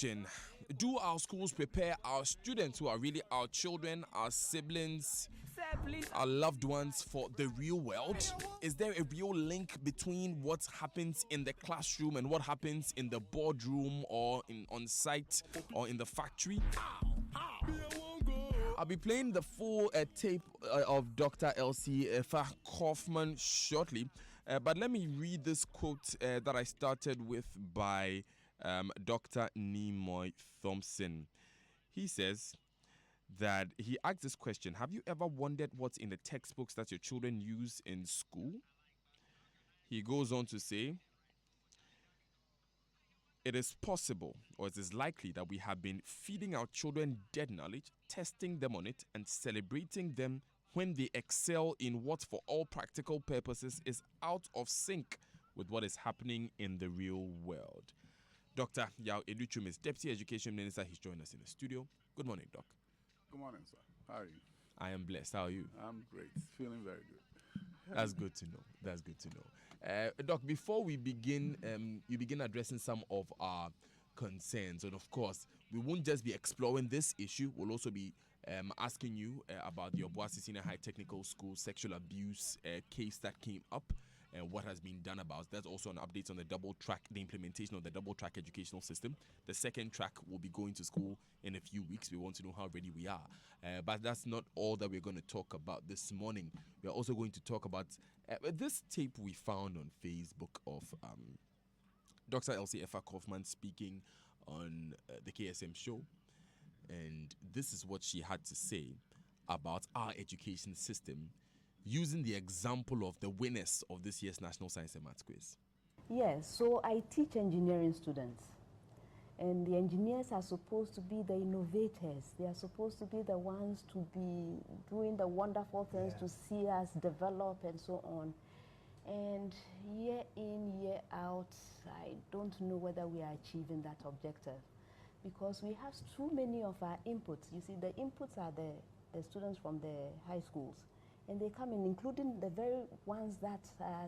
Do our schools prepare our students, who are really our children, our siblings, our loved ones, for the real world? Is there a real link between what happens in the classroom and what happens in the boardroom or on site or in the factory? I'll be playing the full tape of Dr. Elsie Efa Kaufman shortly, but let me read this quote that I started with by Dr. Nimoy Thompson. He says that he asked this question: have you ever wondered what's in the textbooks that your children use in school? He goes on to say, it is possible, or it is likely, that we have been feeding our children dead knowledge, testing them on it, and celebrating them when they excel in what, for all practical purposes, is out of sync with what is happening in the real world. Dr. Yao Adutwum is Deputy Education Minister. He's joined us in the studio. Good morning, Doc. Good morning, sir. How are you? I am blessed. How are you? I'm great. Feeling very good. That's good to know. That's good to know. Doc, before we begin, you begin addressing some of our concerns. And of course, we won't just be exploring this issue. We'll also be asking you about the Obuasi Senior High Technical School sexual abuse case that came up and what has been done about it. That's also an update on the implementation of the double track educational system. The second track will be going to school in a few weeks. We want to know how ready we are. But that's not all that we're going to talk about this morning. We're also going to talk about this tape we found on Facebook of Dr. Elsie Efa Kaufman speaking on the KSM show. And this is what she had to say about our education system, using the example of the winners of this year's National Science and Maths Quiz. Yes, so I teach engineering students. And the engineers are supposed to be the innovators. They are supposed to be the ones to be doing the wonderful things to see us develop and so on. And year in, year out, I don't know whether we are achieving that objective, because we have too many of our inputs. You see, the inputs are the students from the high schools. And they come in, including the very ones that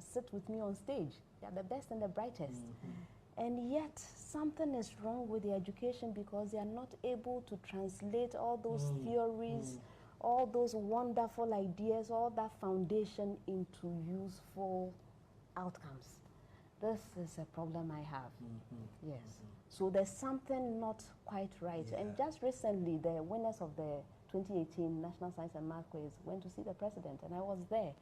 sit with me on stage. They are the best and the brightest. Mm-hmm. And yet, something is wrong with the education, because they are not able to translate all those theories, all those wonderful ideas, all that foundation into useful outcomes. This is a problem I have. Mm-hmm. Yes. Mm-hmm. So there's something not quite right. Yeah. And just recently, the winners of the 2018 National Science and Math Quiz went to see the president, and I was there.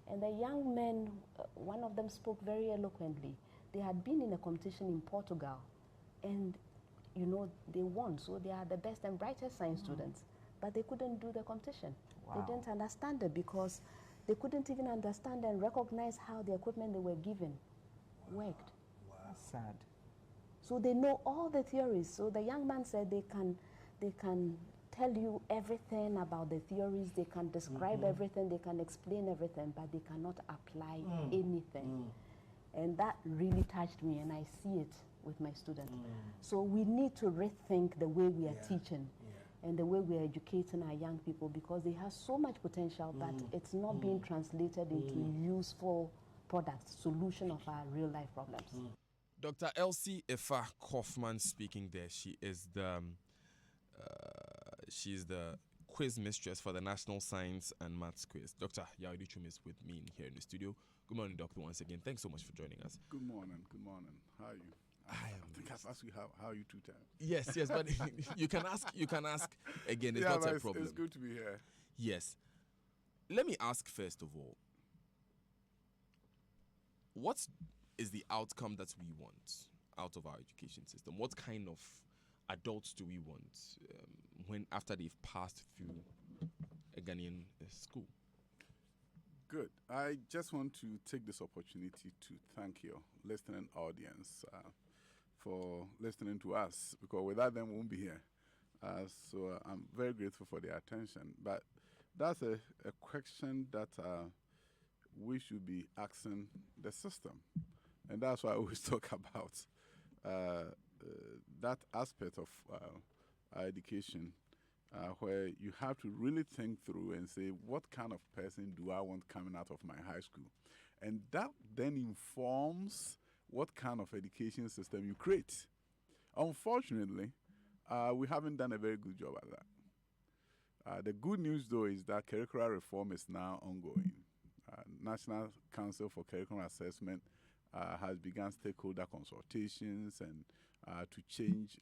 And the young men, one of them spoke very eloquently. They had been in a competition in Portugal, and you know, they won. So they are the best and brightest science students, but they couldn't do the competition. Wow. They didn't understand it, because they couldn't even understand and recognize how the equipment they were given worked. Wow. That's sad. So they know all the theories. So the young man said they can tell you everything about the theories, they can describe everything, they can explain everything, but they cannot apply anything. And that really touched me, and I see it with my students. So we need to rethink the way we are teaching and the way we are educating our young people, because they have so much potential, but it's not being translated into useful products, solution of our real life problems. Dr. Elsie Efa Kaufman speaking there. She's the quiz mistress for the National Science and Maths Quiz. Dr. Yao Adutwum is with me here in the studio. Good morning, Doctor, once again. Thanks so much for joining us. Good morning. Good morning. How are you? I think I've asked you how are you 2 times. Yes, but you can ask again. It's not a problem. It's good to be here. Yes. Let me ask first of all, what is the outcome that we want out of our education system? What kind of adults do we want when after they've passed through a Ghanaian school? Good. I just want to take this opportunity to thank your listening audience for listening to us, because without them we won't be here. So I'm very grateful for their attention. But that's a question that we should be asking the system. And that's why I always talk about that aspect of our education, where you have to really think through and say, what kind of person do I want coming out of my high school? And that then informs what kind of education system you create. Unfortunately, We haven't done a very good job at that. The good news, though, is that curricular reform is now ongoing. National Council for Curriculum Assessment has begun stakeholder consultations and to change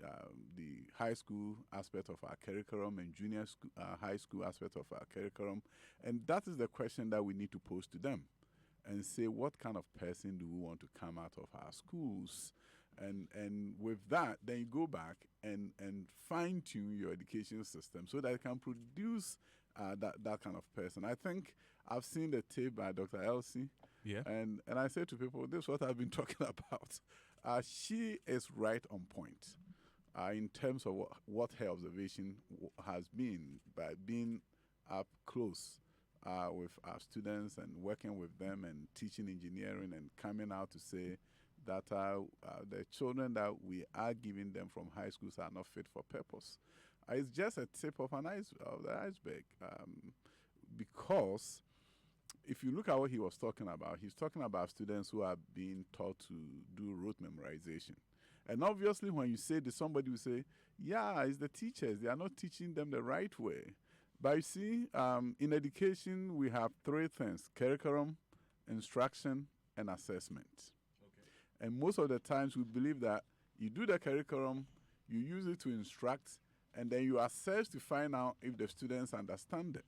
the high school aspect of our curriculum and junior school, high school aspect of our curriculum. And that is the question that we need to pose to them and say, what kind of person do we want to come out of our schools? And with that, then you go back and fine-tune your education system so that it can produce that kind of person. I think I've seen the tape by Dr. Elsie. Yeah. And I say to people, this is what I've been talking about. She is right on point in terms of what her observation has been by being up close with our students and working with them and teaching engineering and coming out to say that the children that we are giving them from high schools are not fit for purpose. It's just a tip of the iceberg because if you look at what he was talking about, he's talking about students who are being taught to do rote memorization. And obviously, when you say this, somebody will say, yeah, it's the teachers. They are not teaching them the right way. But you see, in education, we have three things: curriculum, instruction, and assessment. Okay. And most of the times, we believe that you do the curriculum, you use it to instruct, and then you assess to find out if the students understand it.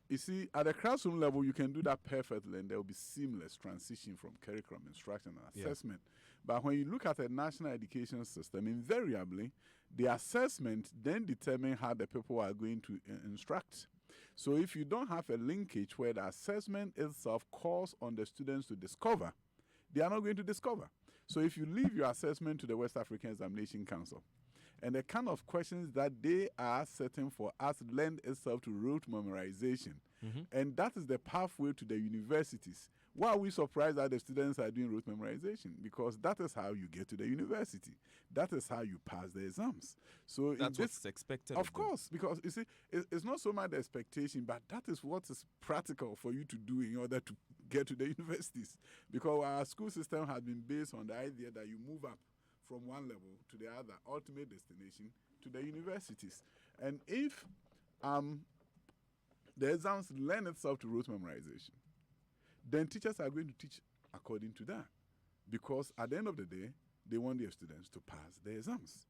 You see, at the classroom level, you can do that perfectly, and there will be seamless transition from curriculum, instruction, and assessment. Yeah. But when you look at the national education system, invariably, the assessment then determines how the people are going to instruct. So if you don't have a linkage where the assessment itself calls on the students to discover, they are not going to discover. So if you leave your assessment to the West African Examination Council, and the kind of questions that they are setting for us lend itself to rote memorization. Mm-hmm. And that is the pathway to the universities. Why are we surprised that the students are doing rote memorization? Because that is how you get to the university. That is how you pass the exams. So that's what's expected. Of course, because you see, it's not so much the expectation, but that is what is practical for you to do in order to get to the universities. Because our school system has been based on the idea that you move up from one level to the other, ultimate destination, to the universities. And if the exams lend itself to rote memorization, then teachers are going to teach according to that. Because at the end of the day, they want their students to pass the exams.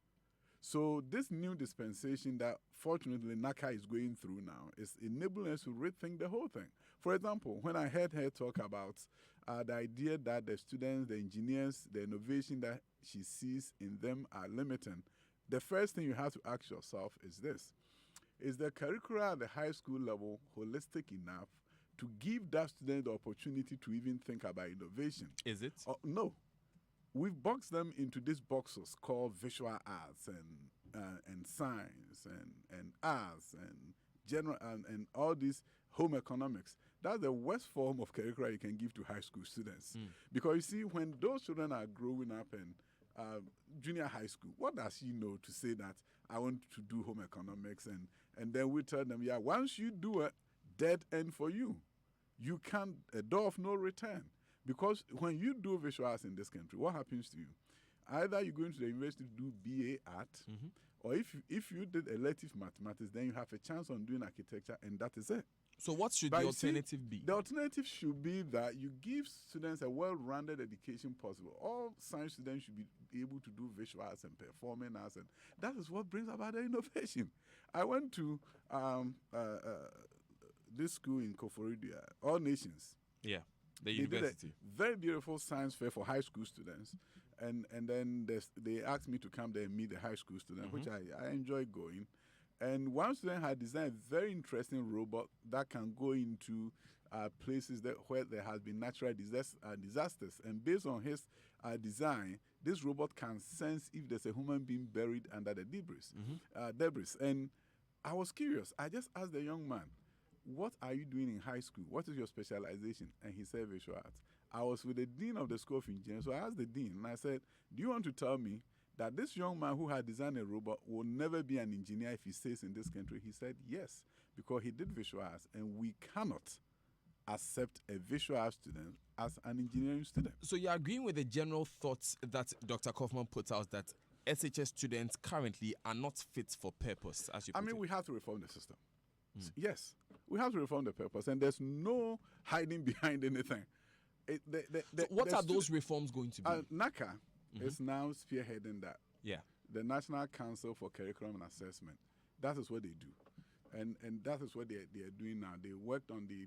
So this new dispensation that fortunately NACA is going through now is enabling us to rethink the whole thing. For example, when I heard her talk about the idea that the students, the engineers, the innovation that she sees in them are limiting, the first thing you have to ask yourself is this: is the curricula at the high school level holistic enough to give that student the opportunity to even think about innovation? Is it? No. We've boxed them into these boxes called visual arts and science and arts and general and all these home economics. That's the worst form of curricula you can give to high school students. Because you see, when those children are growing up in junior high school, what does he know to say that I want to do home economics? And then we tell them, yeah, once you do it, dead end for you. You can't, a door of no return. Because when you do visual arts in this country, what happens to you? Either you go into the university to do BA art, or if you did elective mathematics, then you have a chance on doing architecture, and that is it. So what should the alternative be? The alternative should be that you give students a well-rounded education possible. All science students should be able to do visual arts and performing arts, and that is what brings about the innovation. I went to this school in Koforidua, All Nations. Yeah, the university. Did a very beautiful science fair for high school students. And then they asked me to come there and meet the high school students, which I enjoy going. And one student had designed a very interesting robot that can go into places where there has been natural disasters. And based on his design, this robot can sense if there's a human being buried under the debris. And I was curious. I just asked the young man, what are you doing in high school? What is your specialization? And he said visual arts. I was with the dean of the School of Engineering, so I asked the dean, and I said, do you want to tell me that this young man who had designed a robot will never be an engineer if he stays in this country? He said yes, because he did visual arts, and we cannot accept a visual arts student as an engineering student. So you're agreeing with the general thoughts that Dr. Kaufman puts out, that SHS students currently are not fit for purpose, as you put it? we have to reform the system. Yes, we have to reform the purpose, and there's no hiding behind anything. So what are those reforms going to be? NACA is now spearheading that. Yeah. The National Council for Curriculum and Assessment. That is what they do. And that is what they are doing now. They worked on the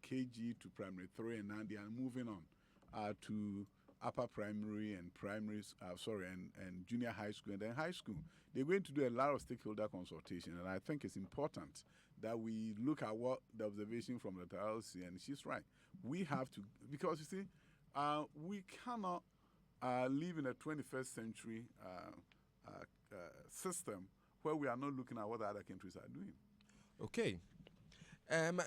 KG to primary 3, and now they are moving on to upper primary and and junior high school and then high school. They're going to do a lot of stakeholder consultation, and I think it's important that we look at what the observation from the TLC, and she's right. We have to, because you see, we cannot live in a 21st century system where we are not looking at what the other countries are doing. Okay.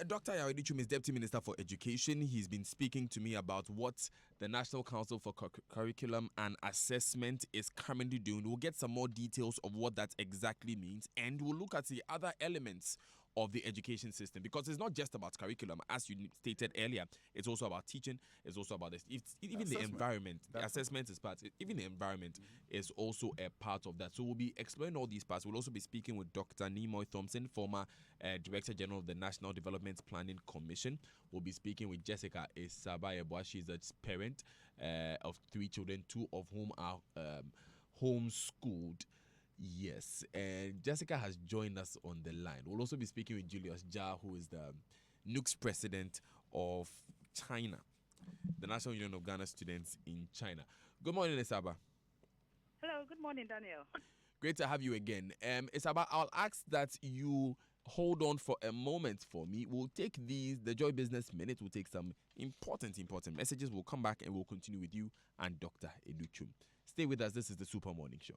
Dr. Adutwum is Deputy Minister for Education. He's been speaking to me about what the National Council for Curriculum and Assessment is currently doing. We'll get some more details of what that exactly means, and we'll look at the other elements of the education system, because it's not just about curriculum, as you stated earlier. It's also about teaching. It's also about even the environment. The assessment is part. Even the environment is also a part of that. So we'll be exploring all these parts. We'll also be speaking with Dr. Nimoy Thompson, former Director General of the National Development Planning Commission. We'll be speaking with Jessica Esabayeboa. She's a parent of 3 children, 2 of whom are homeschooled. Yes, and Jessica has joined us on the line. We'll also be speaking with Julius Jia, who is the NUCS president of China, the National Union of Ghana Students in China. Good morning, Isaba. Hello, good morning, Daniel. Great to have you again. Isaba, I'll ask that you hold on for a moment for me. We'll take the Joy Business Minute. We'll take some important messages. We'll come back and we'll continue with you and Dr. Adutwum. Stay with us. This is the Super Morning Show.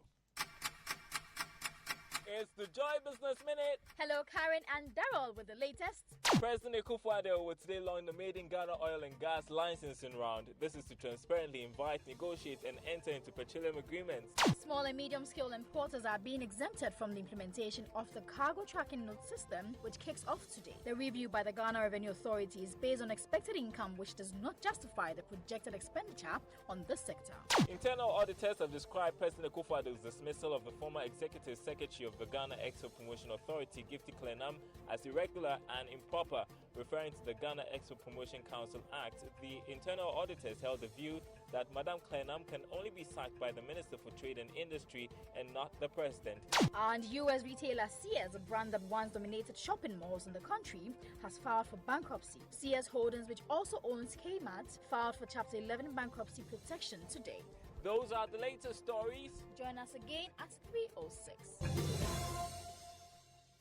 It's the Joy Business Minute. Hello, Karen and Daryl with the latest. President Akufo-Addo will today launch the Made in Ghana Oil and Gas licensing round. This is to transparently invite, negotiate, and enter into petroleum agreements. Small and medium-scale importers are being exempted from the implementation of the cargo tracking note system, which kicks off today. The review by the Ghana Revenue Authority is based on expected income, which does not justify the projected expenditure on this sector. Internal auditors have described President Akufo-Addo's dismissal of the former Executive Secretary of the Ghana Export Promotion Authority, Gifty Klenam, as irregular and improper, referring to the Ghana Export Promotion Council Act. The internal auditors held the view that Madame Klenam can only be sacked by the Minister for Trade and Industry and not the President. And U.S. retailer Sears, a brand that once dominated shopping malls in the country, has filed for bankruptcy. Sears Holdings, which also owns Kmart, filed for Chapter 11 bankruptcy protection today. Those are the latest stories. Join us again at 3:06.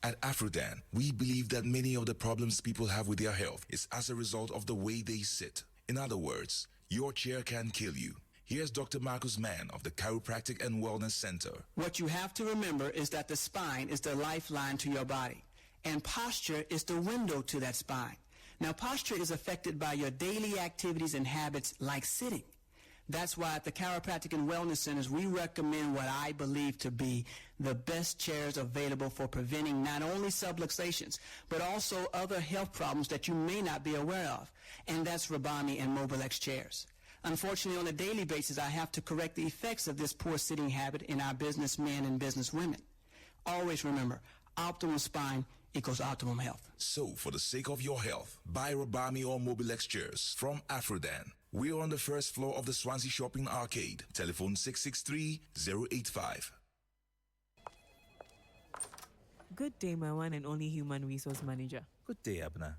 At Afrodan, we believe that many of the problems people have with their health is as a result of the way they sit. In other words, your chair can kill you. Here's Dr. Marcus Mann of the Chiropractic and Wellness Center. What you have to remember is that the spine is the lifeline to your body, and posture is the window to that spine. Now, posture is affected by your daily activities and habits like sitting. That's why at the Chiropractic and Wellness Centers, we recommend what I believe to be the best chairs available for preventing not only subluxations, but also other health problems that you may not be aware of. And that's Rabami and Mobilex chairs. Unfortunately, on a daily basis, I have to correct the effects of this poor sitting habit in our businessmen and businesswomen. Always remember, optimal spine equals optimum health. So, for the sake of your health, buy Rabami or Mobilex chairs from Afrodan. We're on the first floor of the Swansea Shopping Arcade. Telephone 663-085. Good day, my one and only human resource manager. Good day, Abna.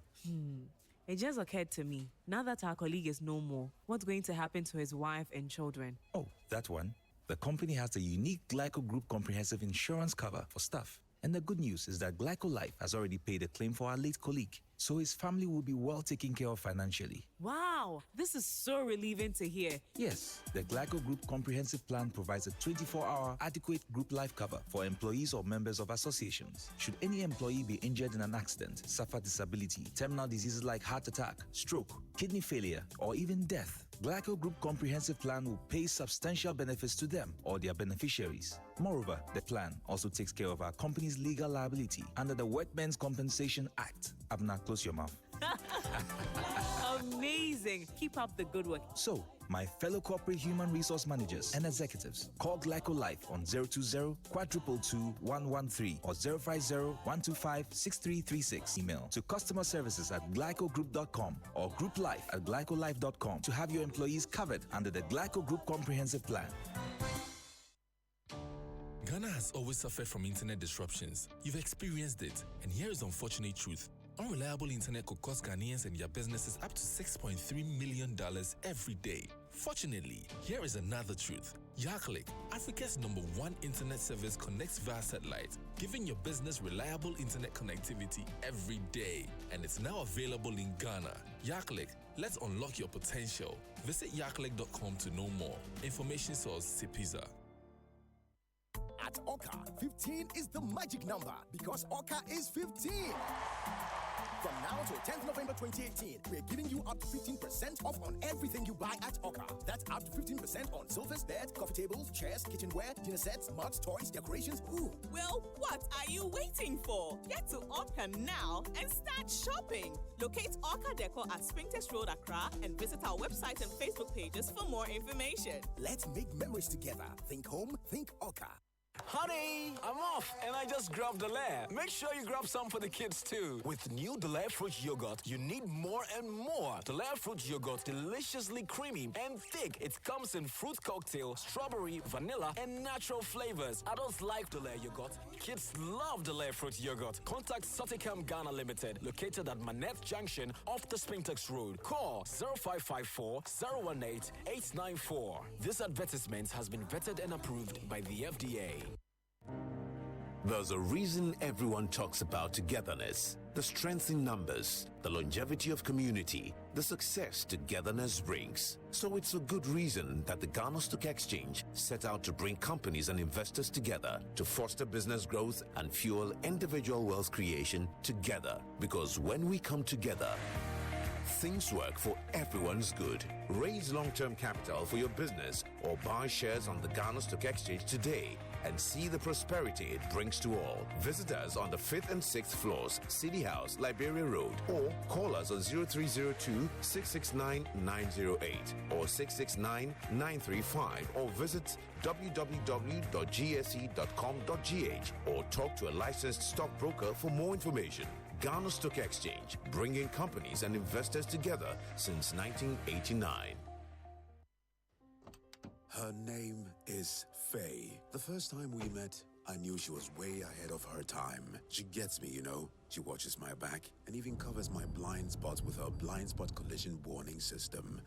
It just occurred to me, now that our colleague is no more, what's going to happen to his wife and children? Oh, that one. The company has a unique Glyco Group comprehensive insurance cover for staff. And the good news is that Glyco Life has already paid a claim for our late colleague, so his family will be well taken care of financially. Wow, this is so relieving to hear. Yes, the Glyco Group comprehensive plan provides a 24-hour adequate group life cover for employees or members of associations. Should any employee be injured in an accident, suffer disability, terminal diseases like heart attack, stroke, kidney failure, or even death, Glyco Group comprehensive plan will pay substantial benefits to them or their beneficiaries. Moreover, the plan also takes care of our company's legal liability under the Workmen's Compensation Act. Abna, close your mouth. I'll Amazing. Keep up the good work. So, my fellow corporate human resource managers and executives, call Glyco Life on 020-422-113 or 050-125-6336. Email to customer services at glycogroup.com or grouplife@glycolife.com to have your employees covered under the Glyco Group Comprehensive Plan. Ghana has always suffered from internet disruptions. You've experienced it, and here is the unfortunate truth. Unreliable internet could cost Ghanaians and their businesses up to $6.3 million every day. Fortunately, here is another truth. Yaklik, Africa's #1 internet service, connects via satellite, giving your business reliable internet connectivity every day. And it's now available in Ghana. Yaklik, let's unlock your potential. Visit yaklik.com to know more. Information source Sipiza. At Oka, 15 is the magic number because Oka is 15. From now to 10th November 2018, we're giving you up to 15% off on everything you buy at Oka. That's up to 15% on sofas, beds, coffee tables, chairs, kitchenware, dinner sets, mugs, toys, decorations. Ooh. Well, what are you waiting for? Get to Oka now and start shopping. Locate Oka Decor at Spintex Road, Accra, and visit our website and Facebook pages for more information. Let's make memories together. Think home, think Oka. Honey, I'm off and I just grabbed Delaire. Make sure you grab some for the kids too. With new Delaire fruit yogurt, you need more and more. Delaire fruit yogurt, deliciously creamy and thick. It comes in fruit cocktail, strawberry, vanilla, and natural flavors. Adults like Delaire yogurt. Kids love Delaire fruit yogurt. Contact Soticam Ghana Limited, located at Manette Junction off the Spintex Road. Call 0554 018 894. This advertisement has been vetted and approved by the FDA. There's a reason everyone talks about togetherness, the strength in numbers, the longevity of community, the success togetherness brings. So it's a good reason that the Ghana Stock Exchange set out to bring companies and investors together to foster business growth and fuel individual wealth creation together. Because when we come together, things work for everyone's good. Raise long-term capital for your business or buy shares on the Ghana Stock Exchange today and see the prosperity it brings to all. Visit us on the 5th and 6th floors, City House, Liberia Road, or call us on 0302-669-908 or 669-935 or visit www.gse.com.gh or talk to a licensed stockbroker for more information. Ghana Stock Exchange, bringing companies and investors together since 1989. Her name is Faye. The first time we met, I knew she was way ahead of her time. She gets me, you know. She watches my back and even covers my blind spots with her blind spot collision warning system.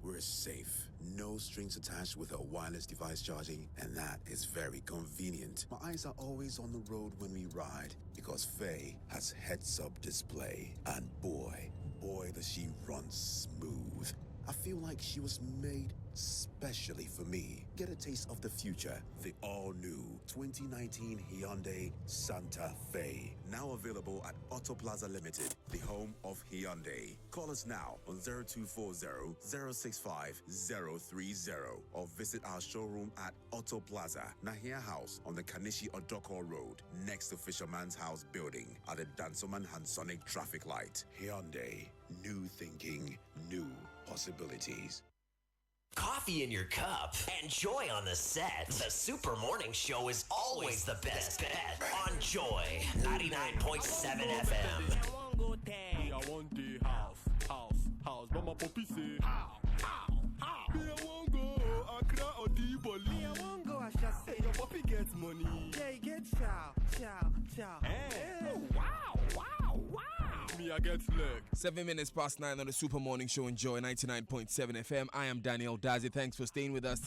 We're safe. No strings attached with her wireless device charging, and that is very convenient. My eyes are always on the road when we ride because Faye has heads-up display. And boy, does she run smooth. I feel like she was made specially for me. Get a taste of the future. The all-new 2019 Hyundai Santa Fe. Now available at Auto Plaza Limited, the home of Hyundai. Call us now on 0240-065-030 or visit our showroom at Auto Plaza, Nahia House on the Kanishi Odoko Road, next to Fisherman's House building at the Dansoman Hansonic traffic light. Hyundai. New thinking, new possibilities. Coffee in your cup and Joy on the set. The Super Morning Show is always the best bet on Joy 99.7 FM. I want the house, but my puppy say, how? Me, I won't go, Accra or Diboli. Me, I won't go, I shall say, your puppy gets money. Yeah, he gets chow. Hey. Oh, wow. Me, I get leg. 7 minutes past 9 on the Super Morning Show. Enjoy 99.7 FM. I am Daniel Dazi. Thanks for staying with us.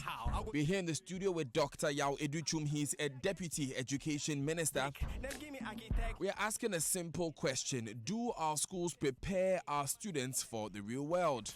We're here in the studio with Dr. Yao Adutwum. He's a Deputy Education Minister. We are asking a simple question. Do our schools prepare our students for the real world?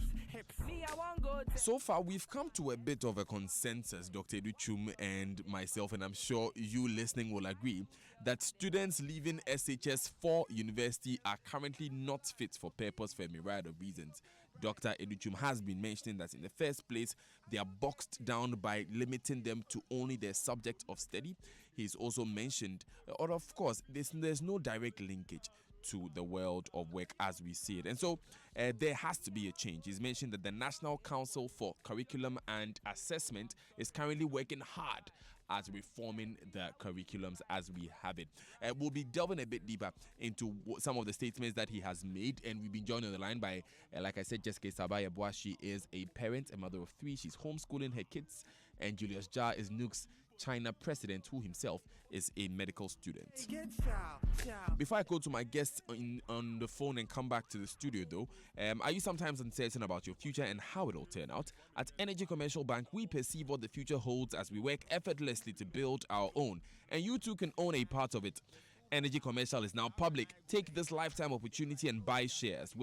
So far, we've come to a bit of a consensus, Dr. Adutwum and myself, and I'm sure you listening will agree, that students leaving SHS for university are currently not fit for purpose for a myriad of reasons. Dr. Adutwum has been mentioning that in the first place, they are boxed down by limiting them to only their subject of study. He's also mentioned, or of course, there's no direct linkage to the world of work as we see it. And so there has to be a change. He's mentioned that the National Council for Curriculum and Assessment is currently working hard at reforming the curriculums as we have it. We'll be delving a bit deeper into some of the statements that he has made, and we've been joined on the line by, like I said, Jessica Sabayabwa. She is a parent, a mother of 3. She's homeschooling her kids, and Julius Jar is Nuke's China president, who himself is a medical student. Before I go to my guest on the phone and come back to the studio though, are you sometimes uncertain about your future and how it will turn out? At Energy Commercial Bank, we perceive what the future holds as we work effortlessly to build our own, and you too can own a part of it. Energy Commercial is now public. Take this lifetime opportunity and buy shares.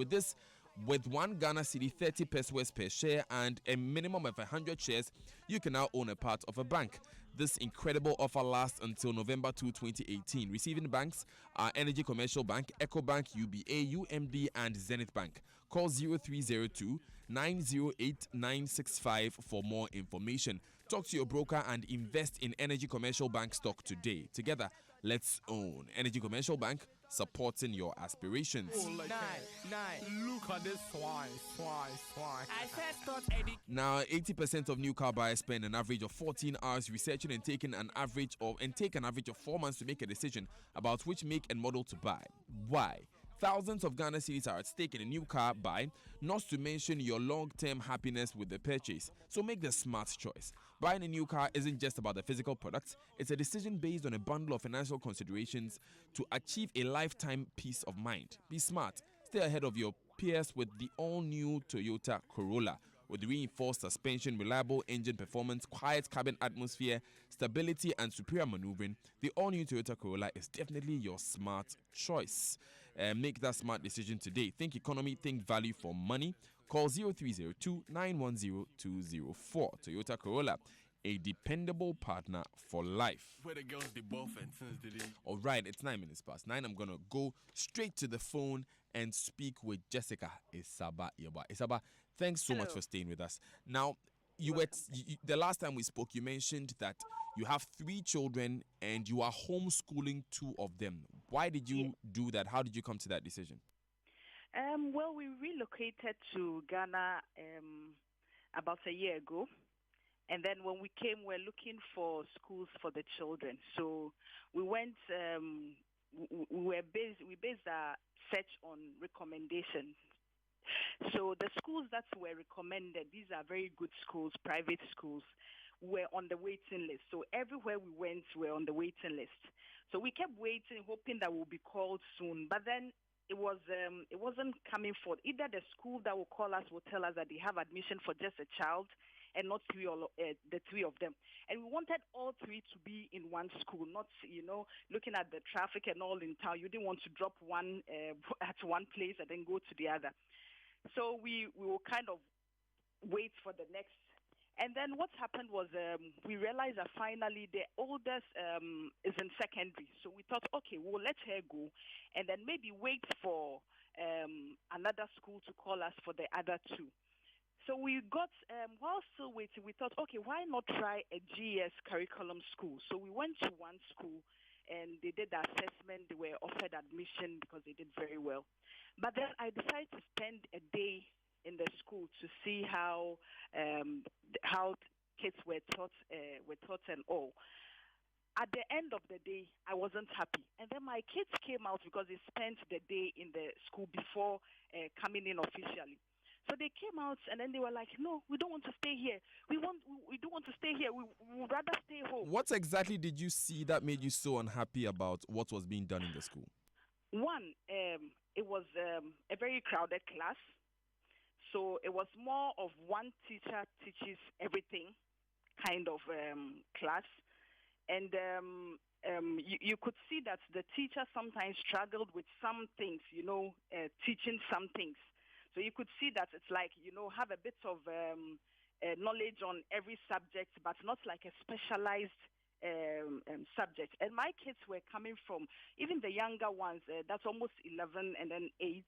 With 1 Ghana cedi 30 pesos per share and a minimum of 100 shares, you can now own a part of a bank. This incredible offer lasts until November 2, 2018. Receiving banks are Energy Commercial Bank, EcoBank, UBA, UMB, and Zenith Bank. Call 0302 908 965 for more information. Talk to your broker and invest in Energy Commercial Bank stock today. Together, let's own Energy Commercial Bank, supporting your aspirations. Look at this swine. I said start Eddie. Now, 80% of new car buyers spend an average of 14 hours researching and take an average of 4 months to make a decision about which make and model to buy. Why? Thousands of Ghana cedis are at stake in a new car buy, not to mention your long-term happiness with the purchase. So make the smart choice. Buying a new car isn't just about the physical product, it's a decision based on a bundle of financial considerations to achieve a lifetime peace of mind. Be smart. Stay ahead of your peers with the all-new Toyota Corolla. With reinforced suspension, reliable engine performance, quiet cabin atmosphere, stability, and superior maneuvering, the all-new Toyota Corolla is definitely your smart choice. Make that smart decision today. Think economy, think value for money. Call 0302 910 204. Toyota Corolla, a dependable partner for life. Where the girls did both and since did it. All right, it's 9 minutes past 9. I'm going to go straight to the phone and speak with Jessica Isaba Yeba. Isaba, thanks so much for staying with us. Now, the last time we spoke, you mentioned that you have 3 children and you are homeschooling 2 of them. Why did you do that? How did you come to that decision? Well, we relocated to Ghana about a year ago. And then when we came, we were looking for schools for the children. So we went, we based our search on recommendation. So the schools that were recommended, these are very good schools, private schools, were on the waiting list. So everywhere we went, we were on the waiting list. So we kept waiting, hoping that we'll be called soon. But then it wasn't coming forth. Either the school that will call us will tell us that they have admission for just a child and not the 3 of them. And we wanted all 3 to be in one school, not, looking at the traffic and all in town. You didn't want to drop one at one place and then go to the other. So we will kind of wait for the next. And then what happened was we realized that finally the oldest is in secondary. So we thought, okay, we'll let her go and then maybe wait for another school to call us for the other 2. So we got, while still waiting, we thought, okay, why not try a GS curriculum school? So we went to one school and they did the assessment. They were offered admission because they did very well. But then I decided to spend a day in the school to see how kids were taught and all. At the end of the day, I wasn't happy. And then my kids came out because they spent the day in the school before coming in officially. So they came out and then they were like, no, we don't want to stay here. We don't want to stay here. We would rather stay home. What exactly did you see that made you so unhappy about what was being done in the school? One, it was a very crowded class. So it was more of one teacher teaches everything kind of class. And you could see that the teacher sometimes struggled with some things, teaching some things. So you could see that it's like, have a bit of knowledge on every subject, but not like a specialized subject. And my kids were coming from, even the younger ones, that's almost 11 and then 8,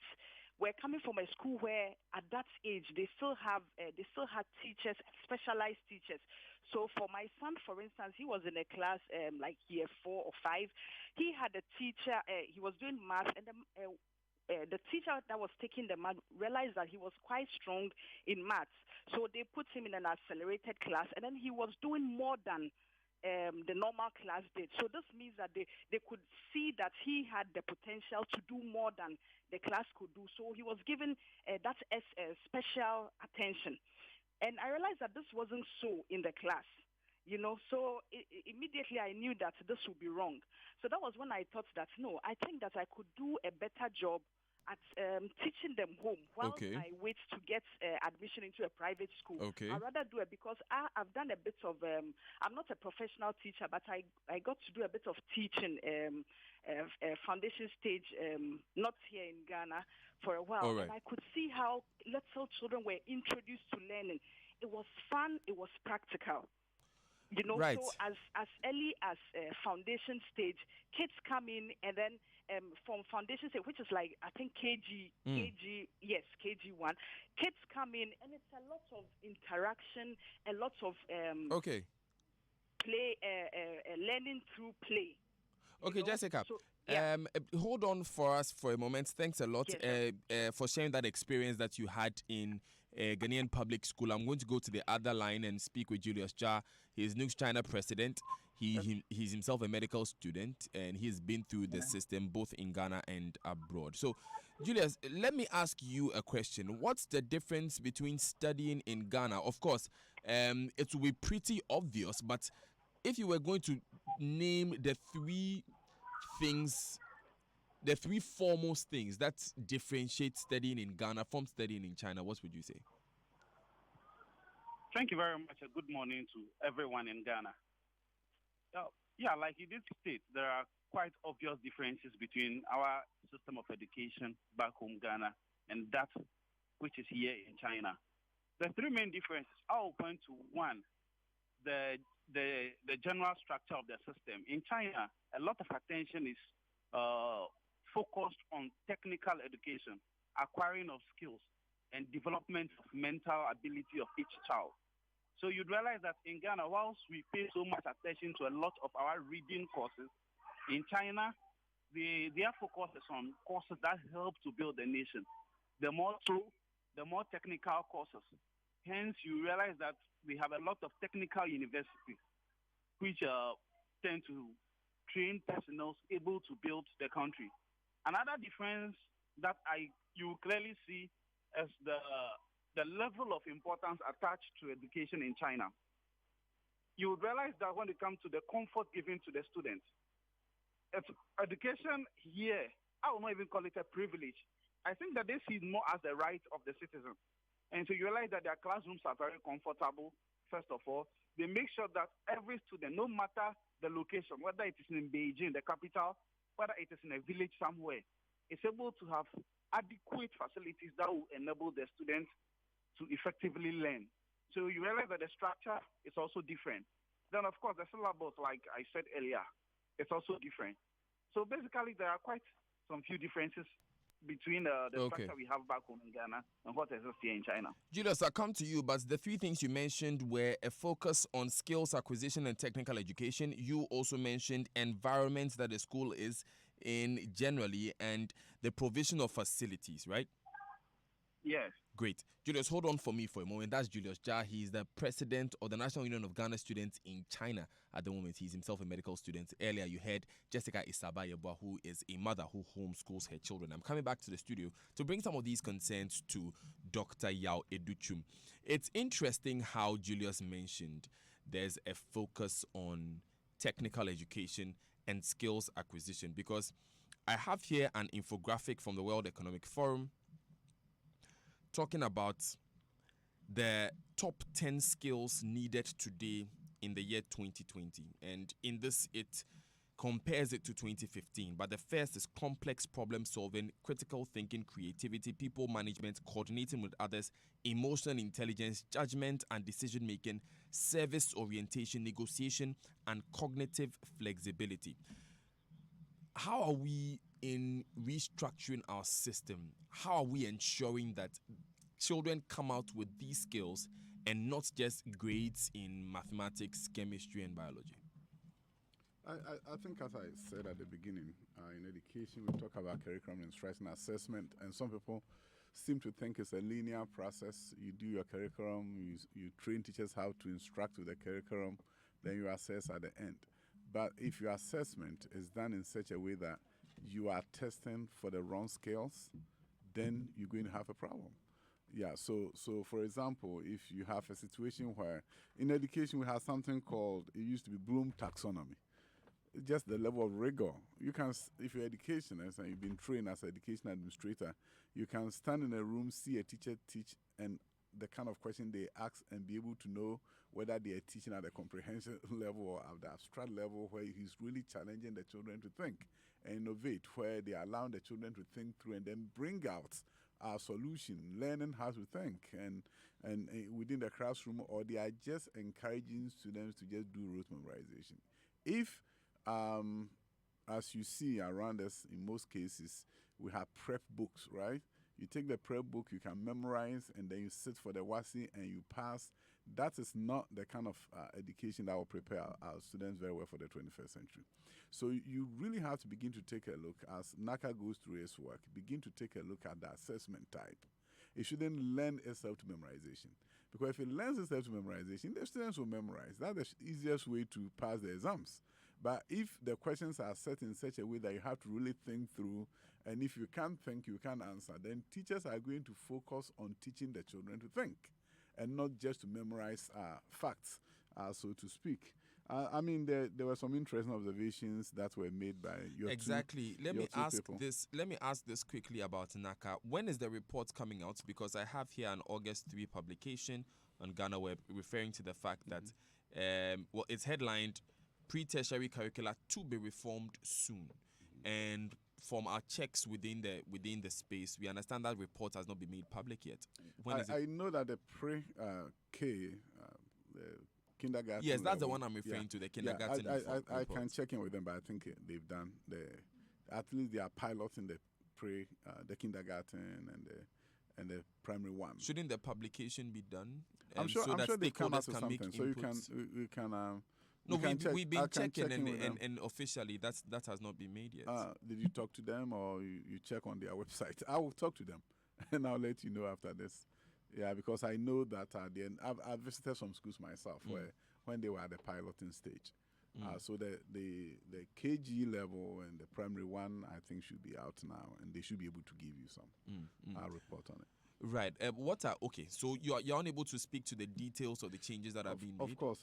were coming from a school where at that age they still had teachers, specialized teachers. So for my son, for instance, he was in a class like year 4 or 5. He had a teacher. He was doing math, and the teacher that was taking the math realized that he was quite strong in maths. So they put him in an accelerated class, and then he was doing more than the normal class did. So this means that they could see that he had the potential to do more than the class could do. So he was given that as special attention. And I realized that this wasn't so in the class. So immediately I knew that this would be wrong. So that was when I thought that, no, I think that I could do a better job at teaching them home while I wait to get admission into a private school. I'd rather do it because I've done a bit of, I'm not a professional teacher, but I got to do a bit of teaching foundation stage, not here in Ghana, for a while. Right. And I could see how little children were introduced to learning. It was fun, it was practical. Right. So as early as foundation stage, kids come in, and then from foundation stage, which is like, I think KG1, kids come in, and it's a lot of interaction, a lot of play, learning through play. Okay, Jessica. So, hold on for us for a moment. Thanks a lot for sharing that experience that you had in Ghanaian public school. I'm going to go to the other line and speak with Julius Cha. He is News China president. He's himself a medical student, and he's been through the system both in Ghana and abroad. So, Julius, let me ask you a question. What's the difference between studying in Ghana? Of course, it will be pretty obvious, but if you were going to name the three foremost things that differentiate studying in Ghana from studying in China, what would you say? Thank you very much. Good morning to everyone in Ghana. Like you did state, there are quite obvious differences between our system of education back home Ghana and that which is here in China. The three main differences, I'll point to one, the general structure of the system. In China, a lot of attention is focused on technical education, acquiring of skills, and development of mental ability of each child. So you'd realize that in Ghana, whilst we pay so much attention to a lot of our reading courses, in China, their focus is on courses that help to build the nation. The more technical courses. Hence, you realize that we have a lot of technical universities which tend to train personnel able to build the country. Another difference that you clearly see is the level of importance attached to education in China. You would realize that when it comes to the comfort given to the students, education here, I will not even call it a privilege. I think that they see it more as the right of the citizen. And so you realize that their classrooms are very comfortable, first of all. They make sure that every student, no matter the location, whether it is in Beijing, the capital, whether it is in a village somewhere, is able to have adequate facilities that will enable the students to effectively learn. So you realize that the structure is also different. Then, of course, the syllabus, like I said earlier, it's also different. So basically, there are quite some few differences between the structure we have back home in Ghana and what exists here in China. Julius, I'll come to you, but the three things you mentioned were a focus on skills acquisition and technical education. You also mentioned environments that the school is in generally and the provision of facilities, right? Yes. Great. Julius, hold on for me for a moment. That's Julius Cha. He's the president of the National Union of Ghana Students in China at the moment. He's himself a medical student. Earlier, you heard Jessica Isabayebwa, who is a mother who homeschools her children. I'm coming back to the studio to bring some of these concerns to Dr. Yao Adutwum. It's interesting how Julius mentioned there's a focus on technical education and skills acquisition, because I have here an infographic from the World Economic Forum talking about the top 10 skills needed today in the year 2020. And in this, it compares it to 2015. But the first is complex problem solving, critical thinking, creativity, people management, coordinating with others, emotional intelligence, judgment and decision making, service orientation, negotiation, and cognitive flexibility. How are we in restructuring our system? How are we ensuring that children come out with these skills and not just grades in mathematics, chemistry, and biology? I think, as I said at the beginning, in education, we talk about curriculum instruction assessment, and some people seem to think it's a linear process. You do your curriculum, you train teachers how to instruct with the curriculum, then you assess at the end. But if your assessment is done in such a way that you are testing for the wrong scales, then you're going to have a problem. Yeah, so for example, if you have a situation where in education we have something called, it used to be Bloom taxonomy. Just the level of rigor. You can, if you're educationist and you've been trained as an education administrator, you can stand in a room, see a teacher teach, and the kind of question they ask, and be able to know whether they are teaching at the comprehension level or at the abstract level, where he's really challenging the children to think and innovate, where they allow the children to think through and then bring out a solution, learning how to think, and within the classroom, or they are just encouraging students to just do rote memorization. If as you see around us, in most cases, we have prep books, right? You take the prep book, you can memorize, and then you sit for the WASI and you pass. That is not the kind of education that will prepare our students very well for the 21st century. So you really have to begin to take a look, as NACA goes through its work, begin to take a look at the assessment type. It shouldn't lend itself to memorization. Because if it lends itself to memorization, the students will memorize. That's the easiest way to pass the exams. But if the questions are set in such a way that you have to really think through, and if you can't think, you can't answer, then teachers are going to focus on teaching the children to think and not just to memorize facts, so to speak. I mean, there were some interesting observations that were made by your exactly. Let me ask this quickly about NACA. When is the report coming out? Because I have here an August 3 publication on Ghana Web referring to the fact that, it's headlined "Pre-tertiary curricula to be reformed soon," and from our checks within the space, we understand that report has not been made public yet. I know that the pre-K, the kindergarten. Yes, that's level, the one I'm referring to, the kindergarten. I can check in with them, but I think they've done at least they are piloting the kindergarten and the primary one. Shouldn't the publication be done? I'm sure they come up with something, so you can. No, we've been checking and officially that has not been made yet. Did you talk to them, or you check on their website? I will talk to them and I'll let you know after this. Yeah, because I know that I've visited some schools myself where when they were at the piloting stage. So the KG level and the primary one, I think, should be out now, and they should be able to give you some report on it. Right. Okay? So you're unable to speak to the details of the changes that are being made. Of course.